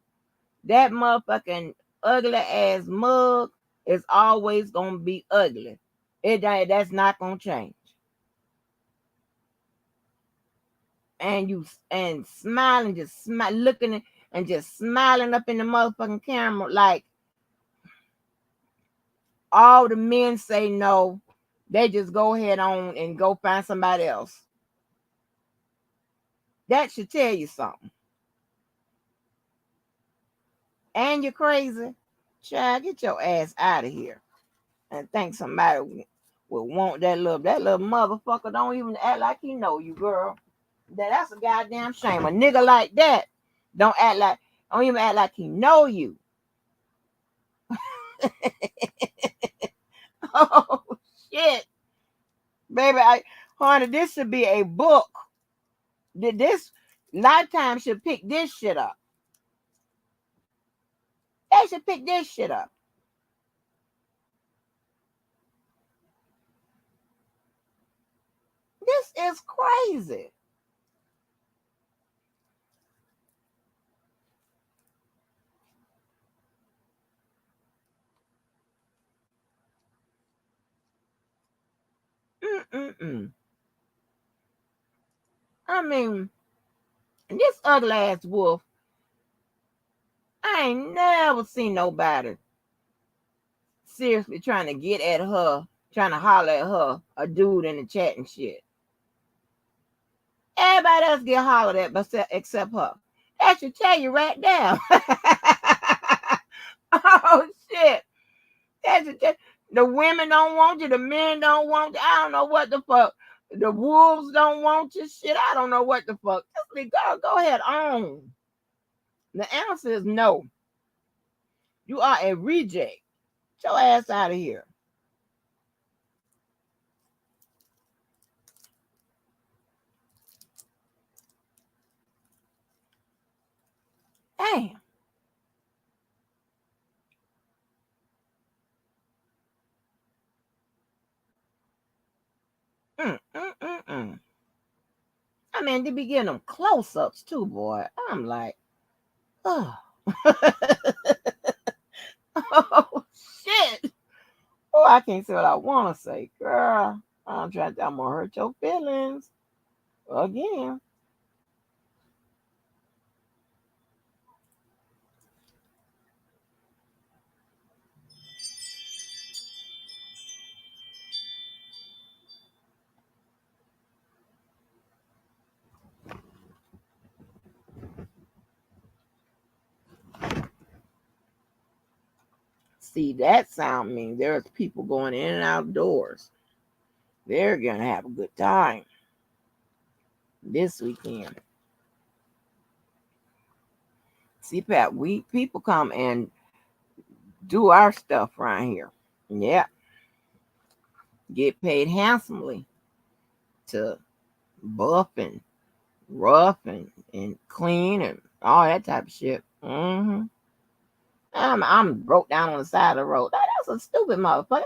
That motherfucking ugly ass mug is always gonna be ugly. That's not gonna change. And you and smiling, just looking and just smiling up in the motherfucking camera like all the men say no. They just go ahead on and go find somebody else. That should tell you something. And you're crazy. Child, get your ass out of here. And think somebody will want that little motherfucker don't even act like he know you, girl. That's a goddamn shame. A nigga like that don't even act like he know you. Oh shit. Baby, honey, this should be a book. This Lifetime should pick this shit up. They should pick this shit up. This is crazy. Mm-mm-mm. I mean, this ugly ass wolf, I ain't never seen nobody seriously trying to get at her, trying to holler at her, a dude in the chat and shit. Everybody else get hollered at except her. That should tell you right now. Oh shit. That should tell, the women don't want you, the men don't want you. I don't know what the fuck. The wolves don't want you. Shit, I don't know what the fuck. Just go ahead on. The answer is no. You are a reject. Get your ass out of here. Damn. Mm. I mean, they be getting them close ups too, boy. I'm like, oh. Oh shit. Oh, I can't say what I want to say, girl. I'm gonna hurt your feelings again. See, that sound means there's people going in and out doors. They're gonna have a good time this weekend. See, Pat, we people come and do our stuff around here. Yeah, get paid handsomely to buff and rough and clean and all that type of shit. I'm broke down on the side of the road. That's a stupid motherfucker.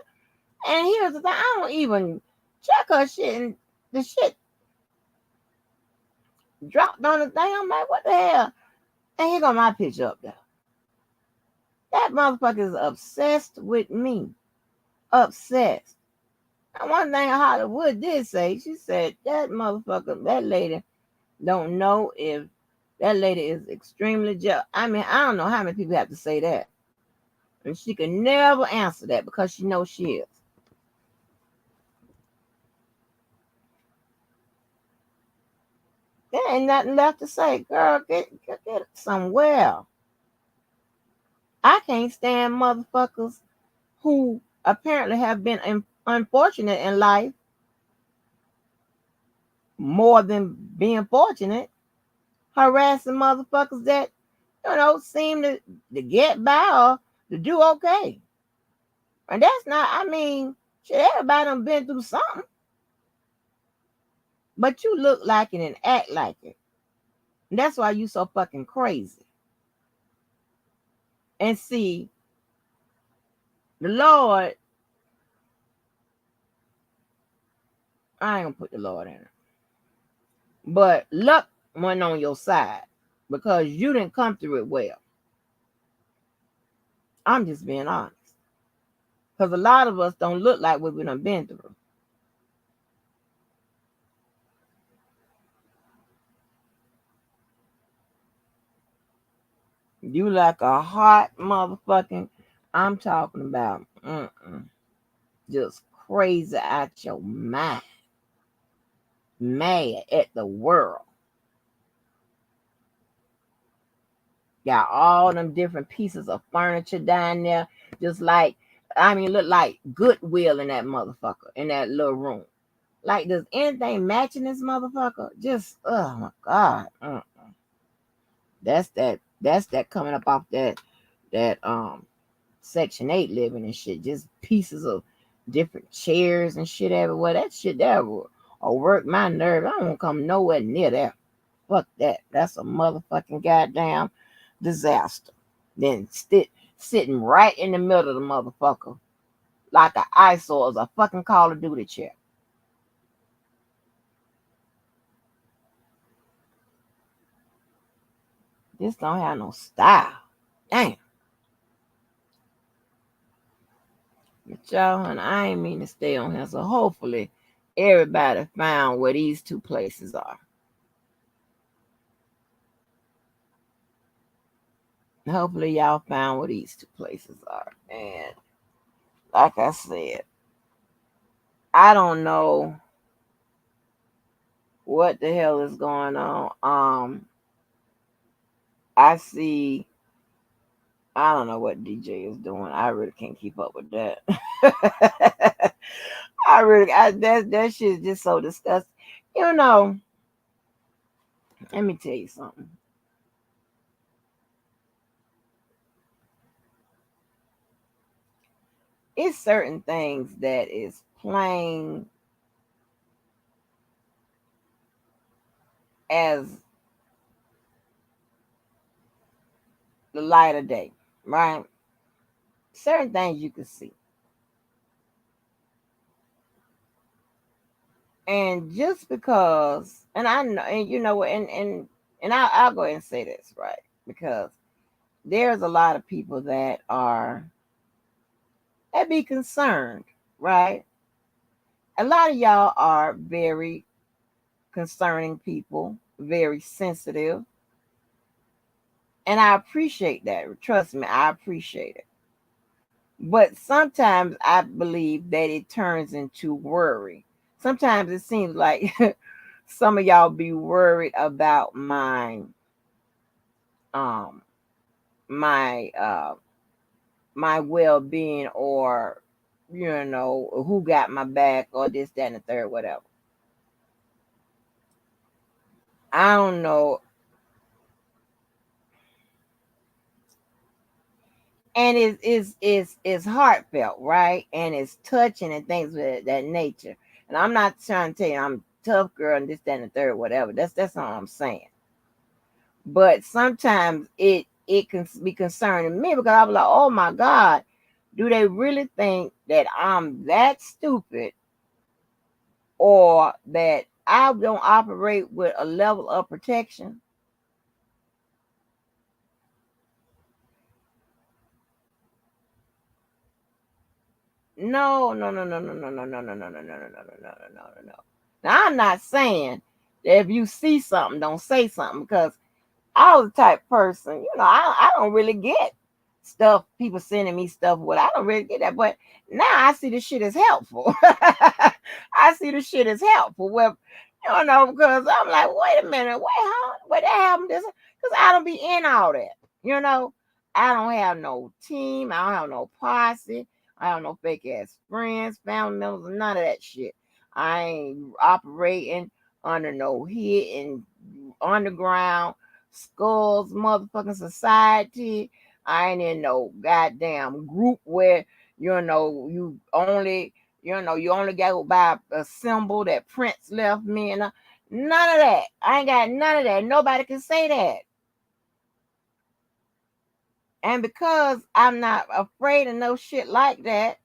And here's the thing, I don't even check her shit, and the shit dropped on the thing. I'm like, what the hell? And here go my picture up there. That motherfucker is obsessed with me. Obsessed. And one thing Hollywood did say, she said that motherfucker, that lady, don't know if that lady is extremely jealous. I mean, I don't know how many people have to say that. And she can never answer that because she knows she is. There ain't nothing left to say. Girl, get somewhere. I can't stand motherfuckers who apparently have been unfortunate in life more than being fortunate, harassing motherfuckers that, seem to get by or to do okay. And that's not, I mean, shit, everybody done been through something. But you look like it and act like it. And that's why you so fucking crazy. And see, the Lord, I ain't gonna put the Lord in it. But luck went on your side because you didn't come through it well. I'm just being honest. Because a lot of us don't look like what we done been through. You like a hot motherfucking, I'm talking about, just crazy out your mind. Mad at the world. Got all them different pieces of furniture down there. Just like, I mean, look like Goodwill in that motherfucker, in that little room. Like, does anything matching this motherfucker? Just, oh my God. That's that coming up off that Section 8 living and shit. Just pieces of different chairs and shit everywhere. That shit there will work my nerve. I don't want to come nowhere near that. Fuck that. That's a motherfucking goddamn disaster. Then sitting right in the middle of the motherfucker like an eyesore is a fucking Call of Duty chair. This don't have no style. Damn. But y'all, honey, I ain't mean to stay on here. So hopefully everybody found where these two places are. Hopefully y'all found where these two places are. And like I said, I don't know what the hell is going on. I see, I don't know what DJ is doing. I really can't keep up with that. That shit is just so disgusting. You know, let me tell you something. It's certain things that is plain as the light of day, right? Certain things you can see. And just because, and I know, and you know, and I'll go ahead and say this, right? Because there's a lot of people that be concerned, right? A lot of y'all are very concerning people, very sensitive, and I appreciate that. Trust me, I appreciate it. But sometimes I believe that it turns into worry. Sometimes it seems like some of y'all be worried about um my my well being, or who got my back, or this, that, and the third, whatever. I don't know. And it's heartfelt, right? And it's touching and things of that nature. And I'm not trying to tell you I'm a tough girl and this, that, and the third, whatever. That's all I'm saying. But sometimes it can be concerning me, because I'm like, oh my God, do they really think that I'm that stupid, or that I don't operate with a level of protection? No, no, no, no, no, no, no, no, no, no, no, no, no, no, no, no, no, no, no. Now I'm not saying that if you see something, don't say something, because I was the type of person, I don't really get stuff, people sending me stuff, what I don't really get that. But now I see this shit as helpful. I see the shit as helpful. Well, because I'm like, wait a minute, wait, how, what that happened? Because I don't be in all that. You know, I don't have no team, I don't have no posse, I have no fake ass friends, family members, none of that shit. I ain't operating under no hidden underground skulls motherfucking society. I ain't in no goddamn group where you only got by a symbol that Prince left me, and none of that. I ain't got none of that. Nobody can say that. And because I'm not afraid of no shit like that,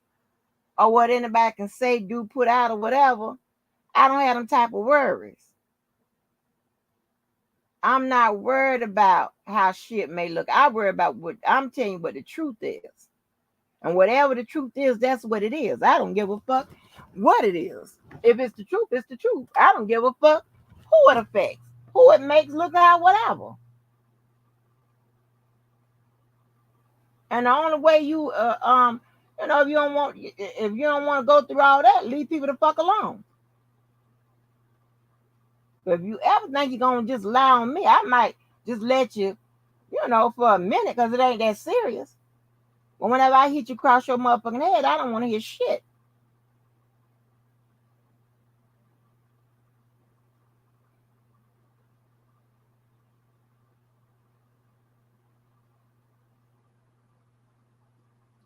or what anybody can say, do, put out, or whatever, I don't have them type of worries. I'm not worried about how shit may look. I worry about what I'm telling you, what the truth is. And whatever the truth is, that's what it is. I don't give a fuck what it is. If it's the truth, it's the truth. I don't give a fuck who it affects, who it makes look out, whatever. And the only way if you don't want to go through all that, leave people the fuck alone. But if you ever think you're gonna just lie on me, I might just let you, for a minute, because it ain't that serious. But whenever I hit you across your motherfucking head, I don't want to hear shit.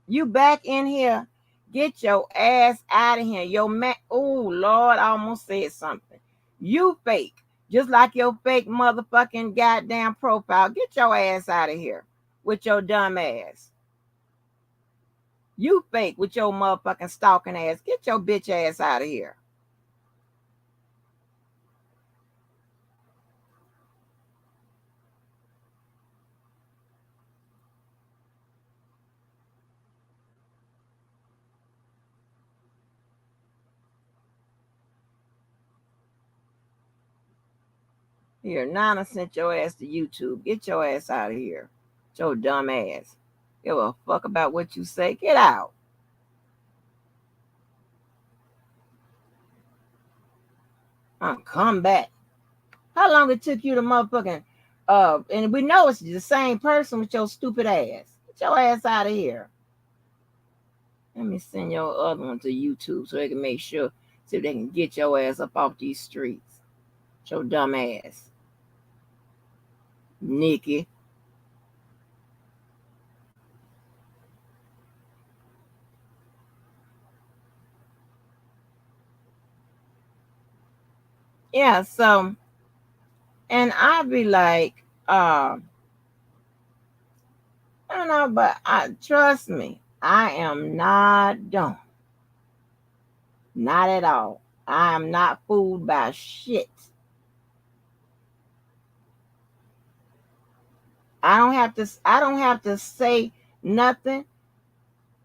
You back in here. Get your ass out of here. Yo, man. Oh, Lord, I almost said something. You fake. Just like your fake motherfucking goddamn profile. Get your ass out of here with your dumb ass. You fake with your motherfucking stalking ass. Get your bitch ass out of here. Here, Nana sent your ass to YouTube. Get your ass out of here. Your dumb ass. Give a fuck about what you say. Get out. Come back. How long it took you to motherfucking and we know it's the same person with your stupid ass. Get your ass out of here. Let me send your other one to YouTube so they can make sure, see if they can get your ass up off these streets. Your dumb ass. Nikki. Yeah, so and I'd be like, I don't know, but trust me, I am not dumb. Not at all. I am not fooled by shit. I don't have to say nothing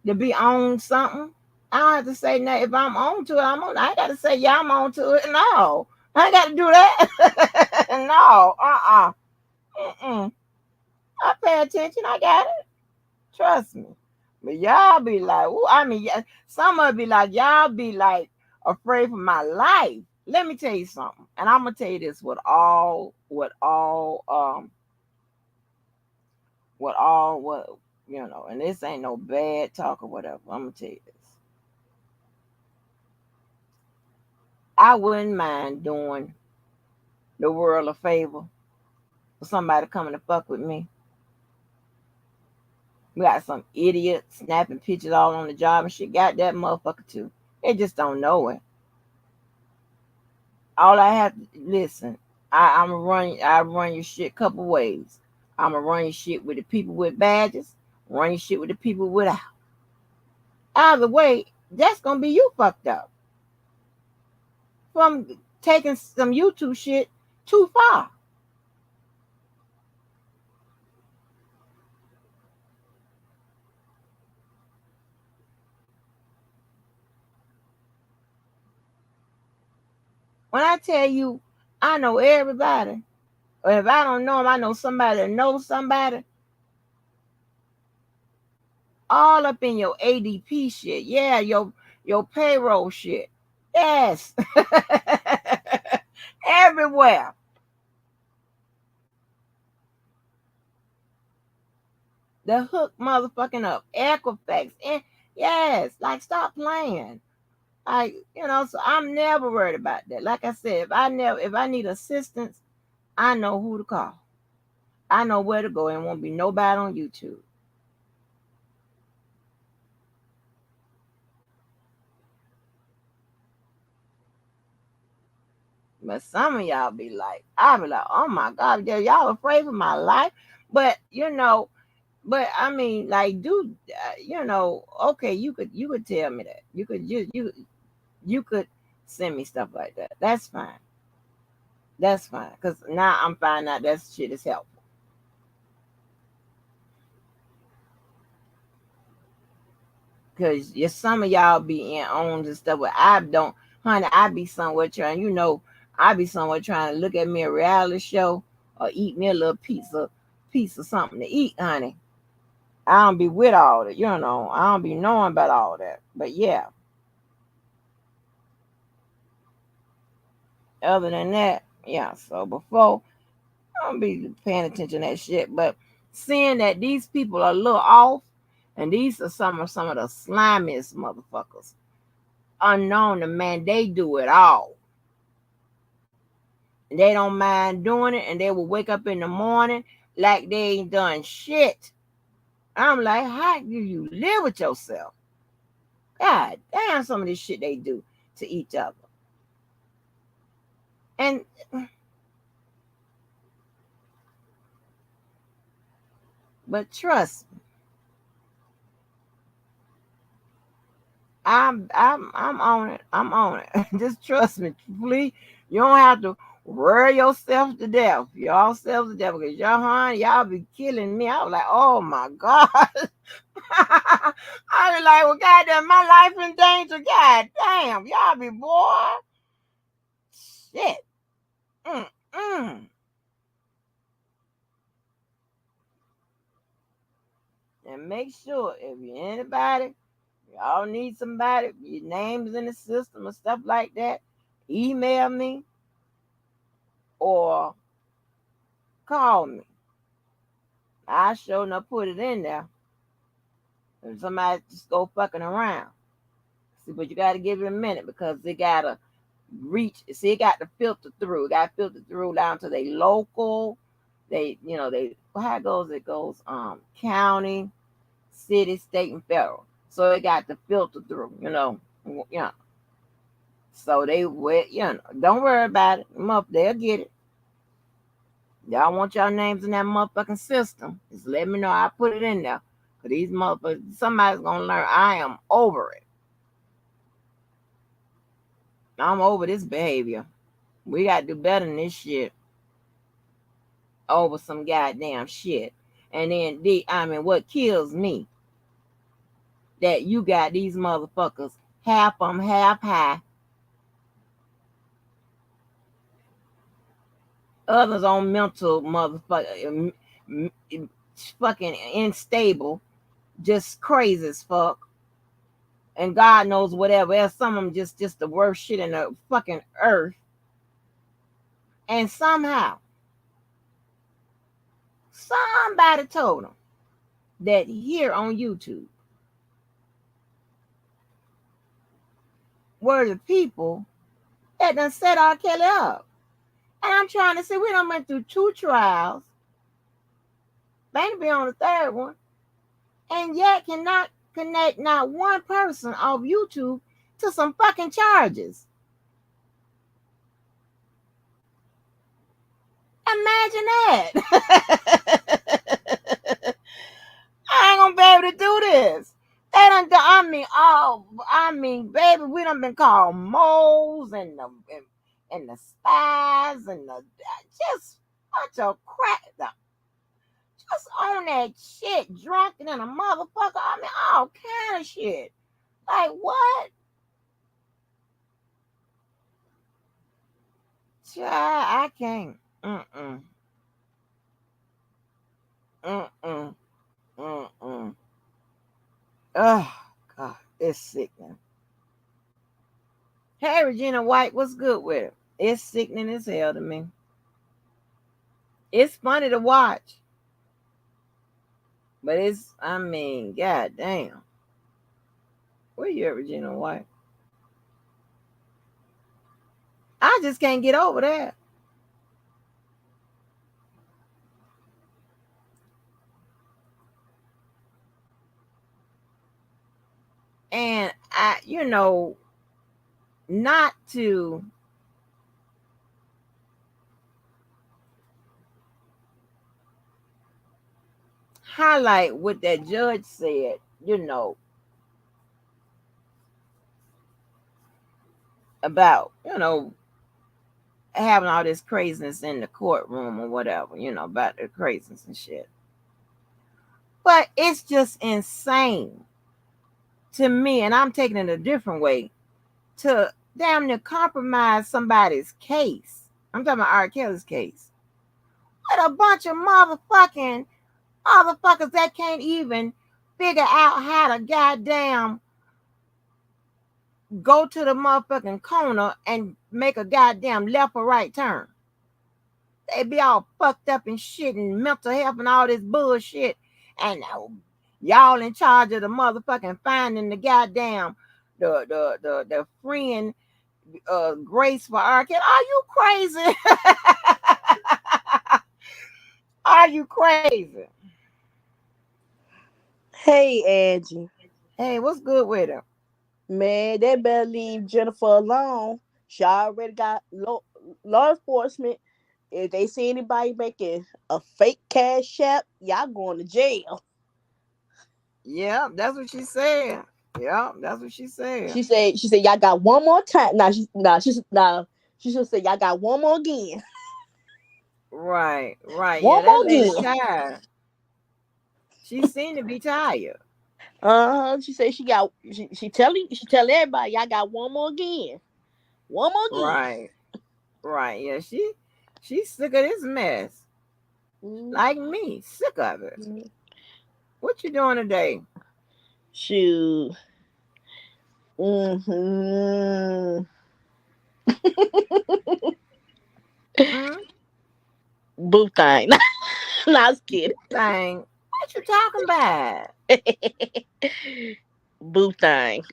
to be on something. I don't have to say nothing. If I'm on to it, I'm on. I ain't got to say yeah, I'm on to it. No, I ain't got to do that. No, Mm-mm. I pay attention. I got it. Trust me. But y'all be like, ooh, I mean, some of it be like, y'all be like afraid for my life. Let me tell you something, and I'm gonna tell you this what and this ain't no bad talk or whatever. I'm gonna tell you this. I wouldn't mind doing the world a favor for somebody coming to fuck with me. We got some idiot snapping pictures all on the job and shit. Got that motherfucker too. They just don't know it. All I have to listen. I run your shit couple ways. I'ma run your shit with the people with badges. Run your shit with the people without. Either way, that's gonna be you fucked up from taking some YouTube shit too far. When I tell you, I know everybody, or if I don't know them, I know somebody that knows somebody. All up in your ADP shit, yeah, your payroll shit, yes, everywhere. The hook motherfucking up, Equifax, and yes, like stop playing. Like, so I'm never worried about that. Like I said, if I need assistance, I know who to call. I know where to go, and won't be nobody on YouTube. But some of y'all be like, I be like, oh my God, y'all afraid for my life. But but I mean, like, dude, okay, you could tell me that. You could send me stuff like that. That's fine. That's fine. Cause now I'm finding out that shit is helpful. Cause some of y'all be in owns and stuff, but I don't, honey. I be somewhere trying, I be somewhere trying to look at me a reality show or eat me a little piece of something to eat, honey. I don't be with all that, I don't be knowing about all that. But yeah, other than that, yeah. So before I don't be paying attention to that shit, but seeing that these people are a little off, and these are some of the slimiest motherfuckers. Unknown to man, they do it all. They don't mind doing it, and they will wake up in the morning like they ain't done shit. I'm like, how do you live with yourself? God damn, some of this shit they do to each other. And but trust me, I'm on it. I'm on it. Just trust me, please. You don't have to worry yourself to death. Yourself to death because y'all be killing me. I was like, oh my God. I be like, well, goddamn, my life in danger. God damn, y'all be boy. Shit. Mm-mm. And make sure if you anybody, y'all need somebody, your name's in the system or stuff like that, email me or call me. I sure enough put it in there. If somebody just go fucking around. See, but you gotta give it a minute because they gotta reach. See, it got to filter through. It got to filter through down to they local. They how it goes. It goes county, city, state, and federal. So it got to filter through. So don't worry about it. They'll get it. Y'all want y'all names in that motherfucking system? Just let me know. I put it in there. Cause these motherfuckers, somebody's gonna learn. I am over it. I'm over this behavior. We gotta do better than this shit over some goddamn shit. And then what kills me that you got these motherfuckers half them half high, others on mental motherfucker, fucking unstable, just crazy as fuck. And God knows whatever else. Some of them just the worst shit in the fucking earth. And somehow somebody told them that here on YouTube were the people that done set R. Kelly up. And I'm trying to say we done went through 2 trials, may be on the 3rd one, and yet cannot connect not one person off YouTube to some fucking charges. Imagine that. I ain't gonna be able to do this. They done, I mean, baby, we done been called moles and the spies and the just bunch of crap. Just on that shit, drunk and a motherfucker. I mean, all kind of shit. Like what? Child, I can't. Mm-mm. Mm-mm. Mm-mm. Oh, God, it's sickening. Hey, Regina White, what's good with it? It's sickening as hell to me. It's funny to watch. But I mean, god damn. Where you at, Regina White? I just can't get over that. And not to highlight what that judge said, about, having all this craziness in the courtroom or whatever, about the craziness and shit. But it's just insane to me, and I'm taking it a different way, to damn near compromise somebody's case. I'm talking about R. Kelly's case. With a bunch of motherfuckers that can't even figure out how to goddamn go to the motherfucking corner and make a goddamn left or right turn. They be all fucked up and shit and mental health and all this bullshit. And y'all in charge of the motherfucking finding the goddamn the friend grace for R. Kelly. Are you crazy? Are you crazy? Hey, Angie. Hey, what's good with her? Man, they better leave Jennifer alone. She already got law enforcement. If they see anybody making a fake cash app, y'all going to jail. Yeah, that's what she said. Yeah, that's what she said. She said y'all got one more time. She should say y'all got one more again. Right. Yeah, One that more lady again. tired. She seemed to be tired. She said she tell everybody y'all got one more again. One more again. Right. Right. Yeah, she's sick of this mess. Mm-hmm. Like me, sick of it. What you doing today? Shoot. Mm-hmm. Hmm? Boo thing. No, I was kidding. Thing. What you talking about? Boo thing.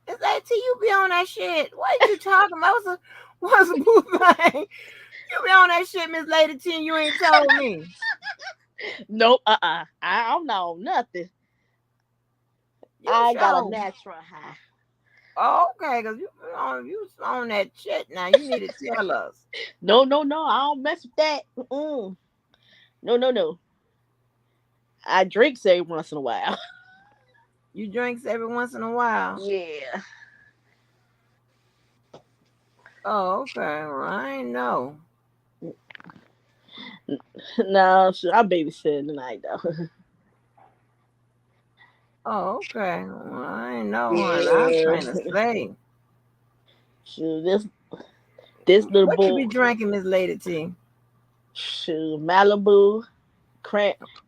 It's like till you be on that shit. What you talking about? What's a boo thing? You be on that shit, Miss Lady T, and you ain't told me. Nope. I don't know nothing. You I got a sure? natural high. Oh, okay, because you on that shit now. You need to tell us. No, no, no. I don't mess with that. Mm-mm. No, no, no. I drink every once in a while. You drinks every once in a while. Yeah. Oh, okay. Well, I ain't know. No, I babysitting tonight though. Oh, okay. Well, I ain't know, honey. I was Yeah. trying to say. Shoot, this little What you boy. be drinking, Miss Lady T? Shoot, Malibu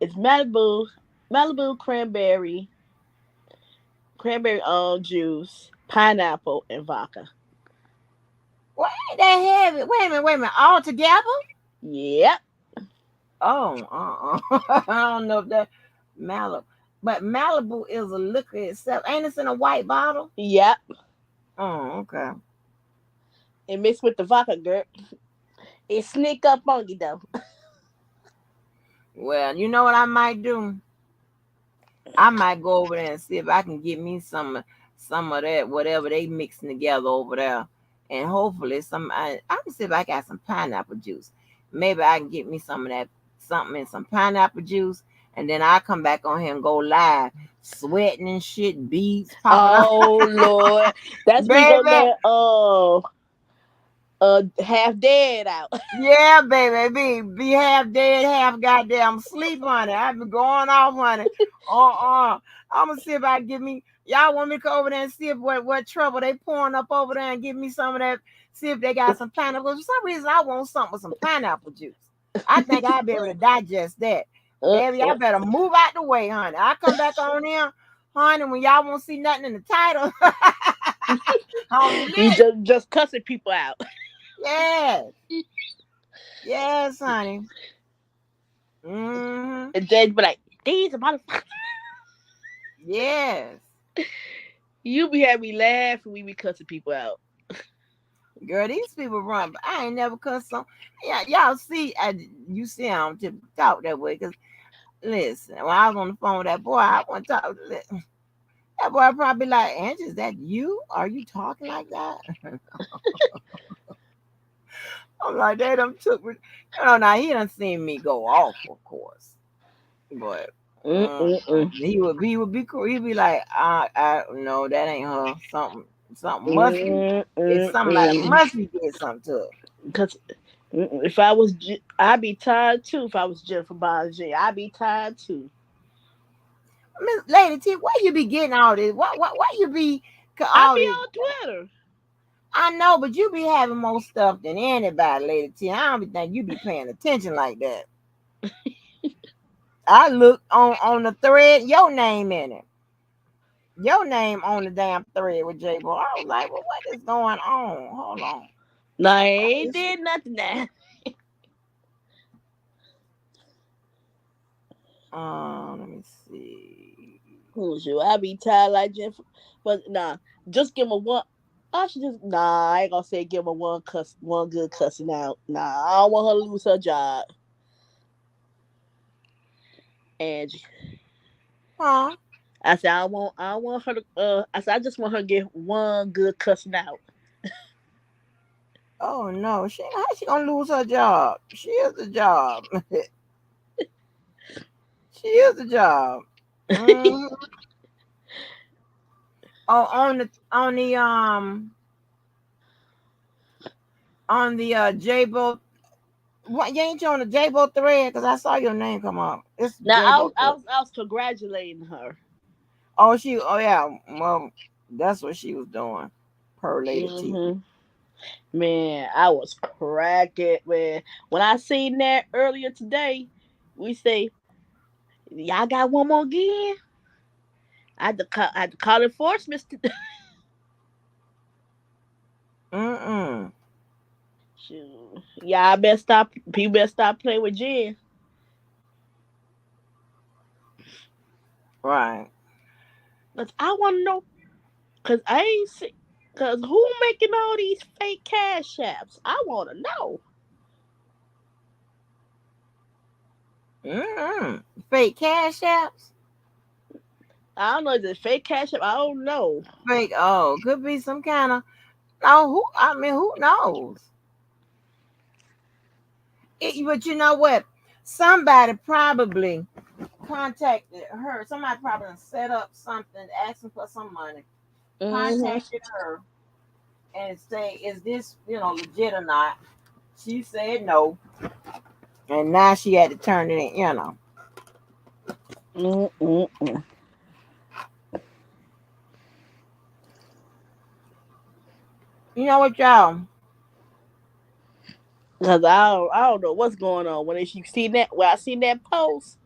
It's Malibu cranberry juice, pineapple, and vodka. Why ain't that heavy? Wait a minute. All together? Yep, Oh, I don't know if that Malibu. But Malibu is a liquor itself. Ain't it in a white bottle? yep. Oh, okay. And mixed with the vodka, girl. It sneak up on you though. Well, you know what I might do? I might go over there and see if I can get me some of that, whatever they mixing together over there. And hopefully I can see if I got some pineapple juice. Maybe I can get me some of that something in some pineapple juice. And then I come back on here and go live, sweating and shit, beads popping up. Oh Lord, that's me go Baby. there. Half dead out. Yeah, baby, be half dead, half goddamn sleep, honey. I be going off, honey. I'm gonna see if I can get me. Y'all want me to go over there and see if what trouble they pouring up over there and give me some of that. See if they got some pineapple. For some reason, I want something with some pineapple juice. I think I'll be able to digest that. Uh, Baby, uh, y'all better move out the way, honey. I come back on here, honey, when y'all won't see nothing in the title. I'm you lit. just cussing people out. Yes, yes, honey. Mm-hmm. And then be like, these are motherfuckers. Yes. You be having me laugh and we be cussing people out. Girl, these people run, but I ain't never cussed some. Yeah, y'all see, you see, I don't typically talk that way. Cause listen, when I was on the phone with that boy, I want to talk. That boy probably like, Angie, is that you? Are you talking like that? I'm like, they done took me. Now he done seen me go off, of course, but Mm-mm-mm. he would be cool. He'd be like, I no, that ain't her. Something must be. It's somebody Mm-mm-mm. must be did something to her. Because if I was, I'd be tired too. If I was Jennifer Bonji, I'd be tired too. Miss Lady T, where you be getting all this? Why you be I all be this? on Twitter. I know, but you be having more stuff than anybody, Lady T. I don't be think you be paying attention like that. I look on the thread, your name in it. Your name on the damn thread with J Bo. I was like, well, what is going on? Hold on. No, I Why ain't is she? did nothing now. Let me see. Sure, I be tired like Jennifer. But nah, just give me one. I should just I ain't gonna say give her one good cussing out. Nah, I don't want her to lose her job. Angie. Huh? I don't want her to I said I just want her to get one good cussing out. Oh no, how she gonna lose her job? She is the job. She is the job. Mhm. Oh, on the J-Bo. What, you ain't you on the J-Bo thread? Because I saw your name come up. It's Now I J-Bo was I thread. was I was congratulating her. Oh yeah. Well, that's what she was doing. Per Lady T. Hmm. Man, I was cracking, man. When I seen that earlier today, we say, y'all got one more again? I had to call enforcement. Mm-mm. Shoot. Y'all better stop. People better stop playing with Jen. Right. Cause I want to know. Cause I ain't see. Cause who making all these fake cash apps? I want to know. Mm-mm. Fake cash apps? I don't know. Is it fake cash app? I don't know. Fake. Oh, could be some kind of. No, who knows? But you know what? Somebody probably contacted her. Somebody probably set up something, asking for some money. Hmm. Contacted her and say, "Is this legit or not?" She said no, And now she had to turn it in, Mm-mm-mm. You know what, y'all? Cause I don't know what's going on. When you see that, when I seen that post,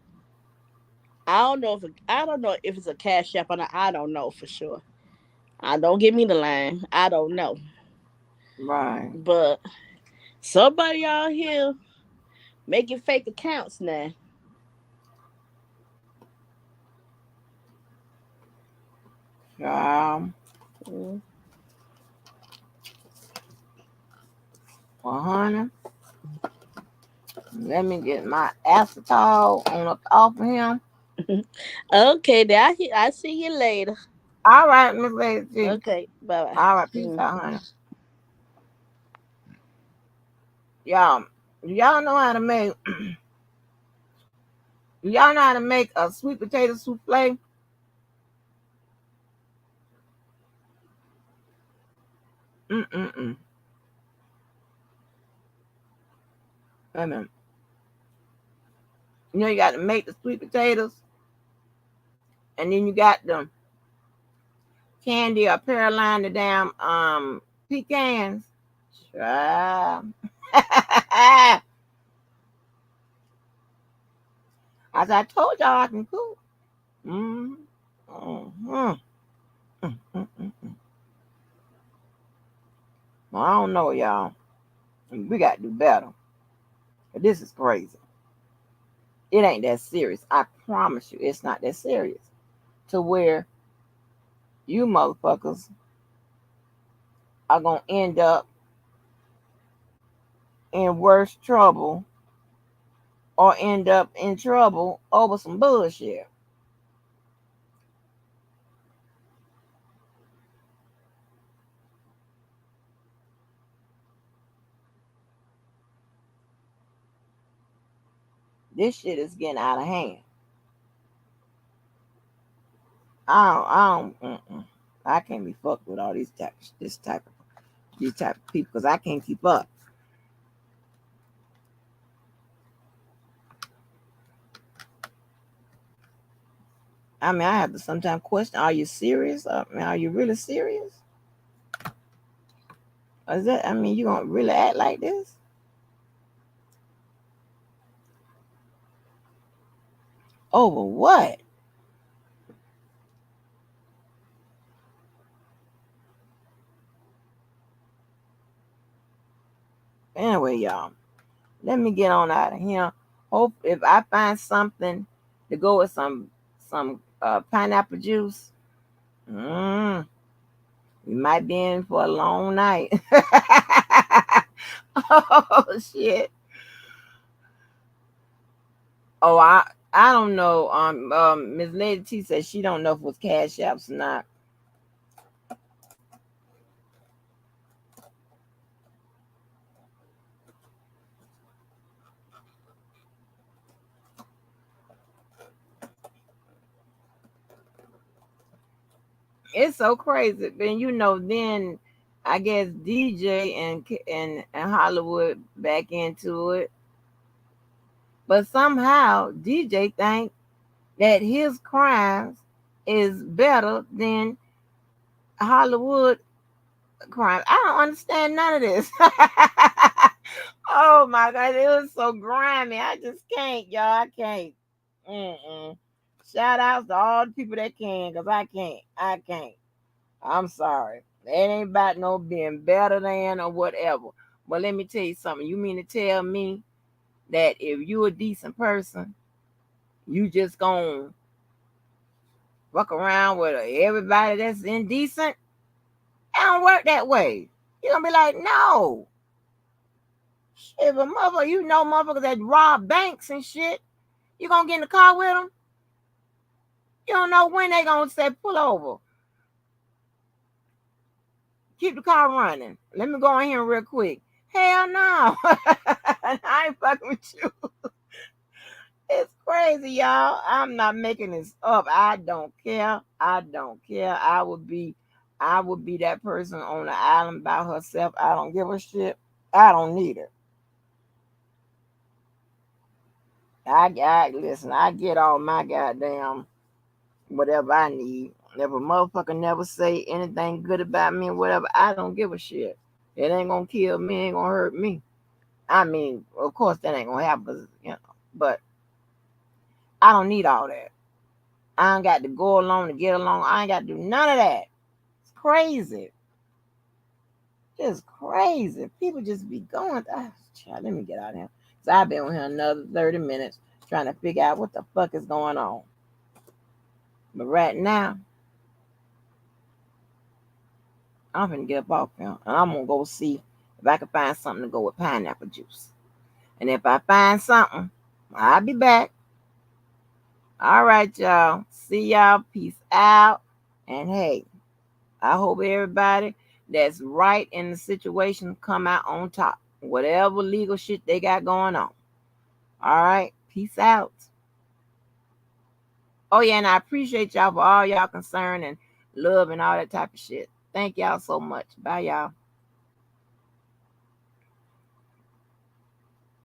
I don't know if it's a cash app or not. I don't know for sure. I don't give me the line. I don't know, Right. but somebody out here making fake accounts now. Um, Mm. well, honey, let me get my acetol on up off of him. Okay, then I see you later. All right, Miss Lady. Okay, bye bye. All right, peace Mm. out, honey. Y'all, y'all know how to make y'all know how to make a sweet potato souffle? Mm-mm-mm. Wait a minute. You got to make the sweet potatoes, and then you got the candy or Caroline the damn pecans. Child. As I told y'all, I can cook. Mm-hmm. Mm-hmm. Mm-hmm. Well, I don't know, y'all. We got to do better. But this is crazy. It ain't that serious. I promise you, it's not that serious. To where you motherfuckers are going to end up in worse trouble or end up in trouble over some bullshit. This shit is getting out of hand. I can't be fucked with all these type of people because I can't keep up. I mean, I have to sometimes question: Are you serious? I mean, are you really serious? Or is that? I mean, you gonna really act like this? Over what? Anyway, y'all, let me get on out of here. Hope if I find something to go with some pineapple juice, mm, we might be in for a long night. Oh shit. Oh, I don't know. Miss Lady T said she don't know if it was cash apps or not. It's so crazy. And then I guess DJ and Hollywood back into it. But somehow DJ think that his crimes is better than Hollywood crimes. I don't understand none of this. Oh my god, it was so grimy. I just can't, y'all. I can't. Mm-mm. Shout outs to all the people that can, cause I can't. I can't. I'm sorry. It ain't about no being better than or whatever. But let me tell you something. You mean to tell me that if you a decent person, you just gonna fuck around with everybody that's indecent? It don't work that way. You're gonna be like, no. If a mother, motherfuckers that rob banks and shit, you gonna get in the car with them? You don't know when they gonna say pull over. Keep the car running. Let me go in here real quick. Hell no. I ain't fucking with you. It's crazy, y'all. I'm not making this up. I don't care. I don't care. I would be that person on the island by herself. I don't give a shit. I don't need it. Listen, I get all my goddamn whatever I need. If a motherfucker never say anything good about me or whatever, I don't give a shit. It ain't gonna kill me, ain't gonna hurt me. I mean, of course that ain't gonna happen, 'cause, but I don't need all that. I ain't got to go along to get along. I ain't got to do none of that. It's crazy. Just crazy. People just be going. Child, let me get out of here. So I've been on here another 30 minutes trying to figure out what the fuck is going on. But right now, I'm gonna get up off here and I'm gonna go see if I can find something to go with pineapple juice. And if I find something, I'll be back. All right, y'all. See y'all. Peace out. And hey, I hope everybody that's right in the situation come out on top. Whatever legal shit they got going on. All right. Peace out. Oh yeah, and I appreciate y'all for all y'all concern and love and all that type of shit. Thank y'all so much. Bye y'all.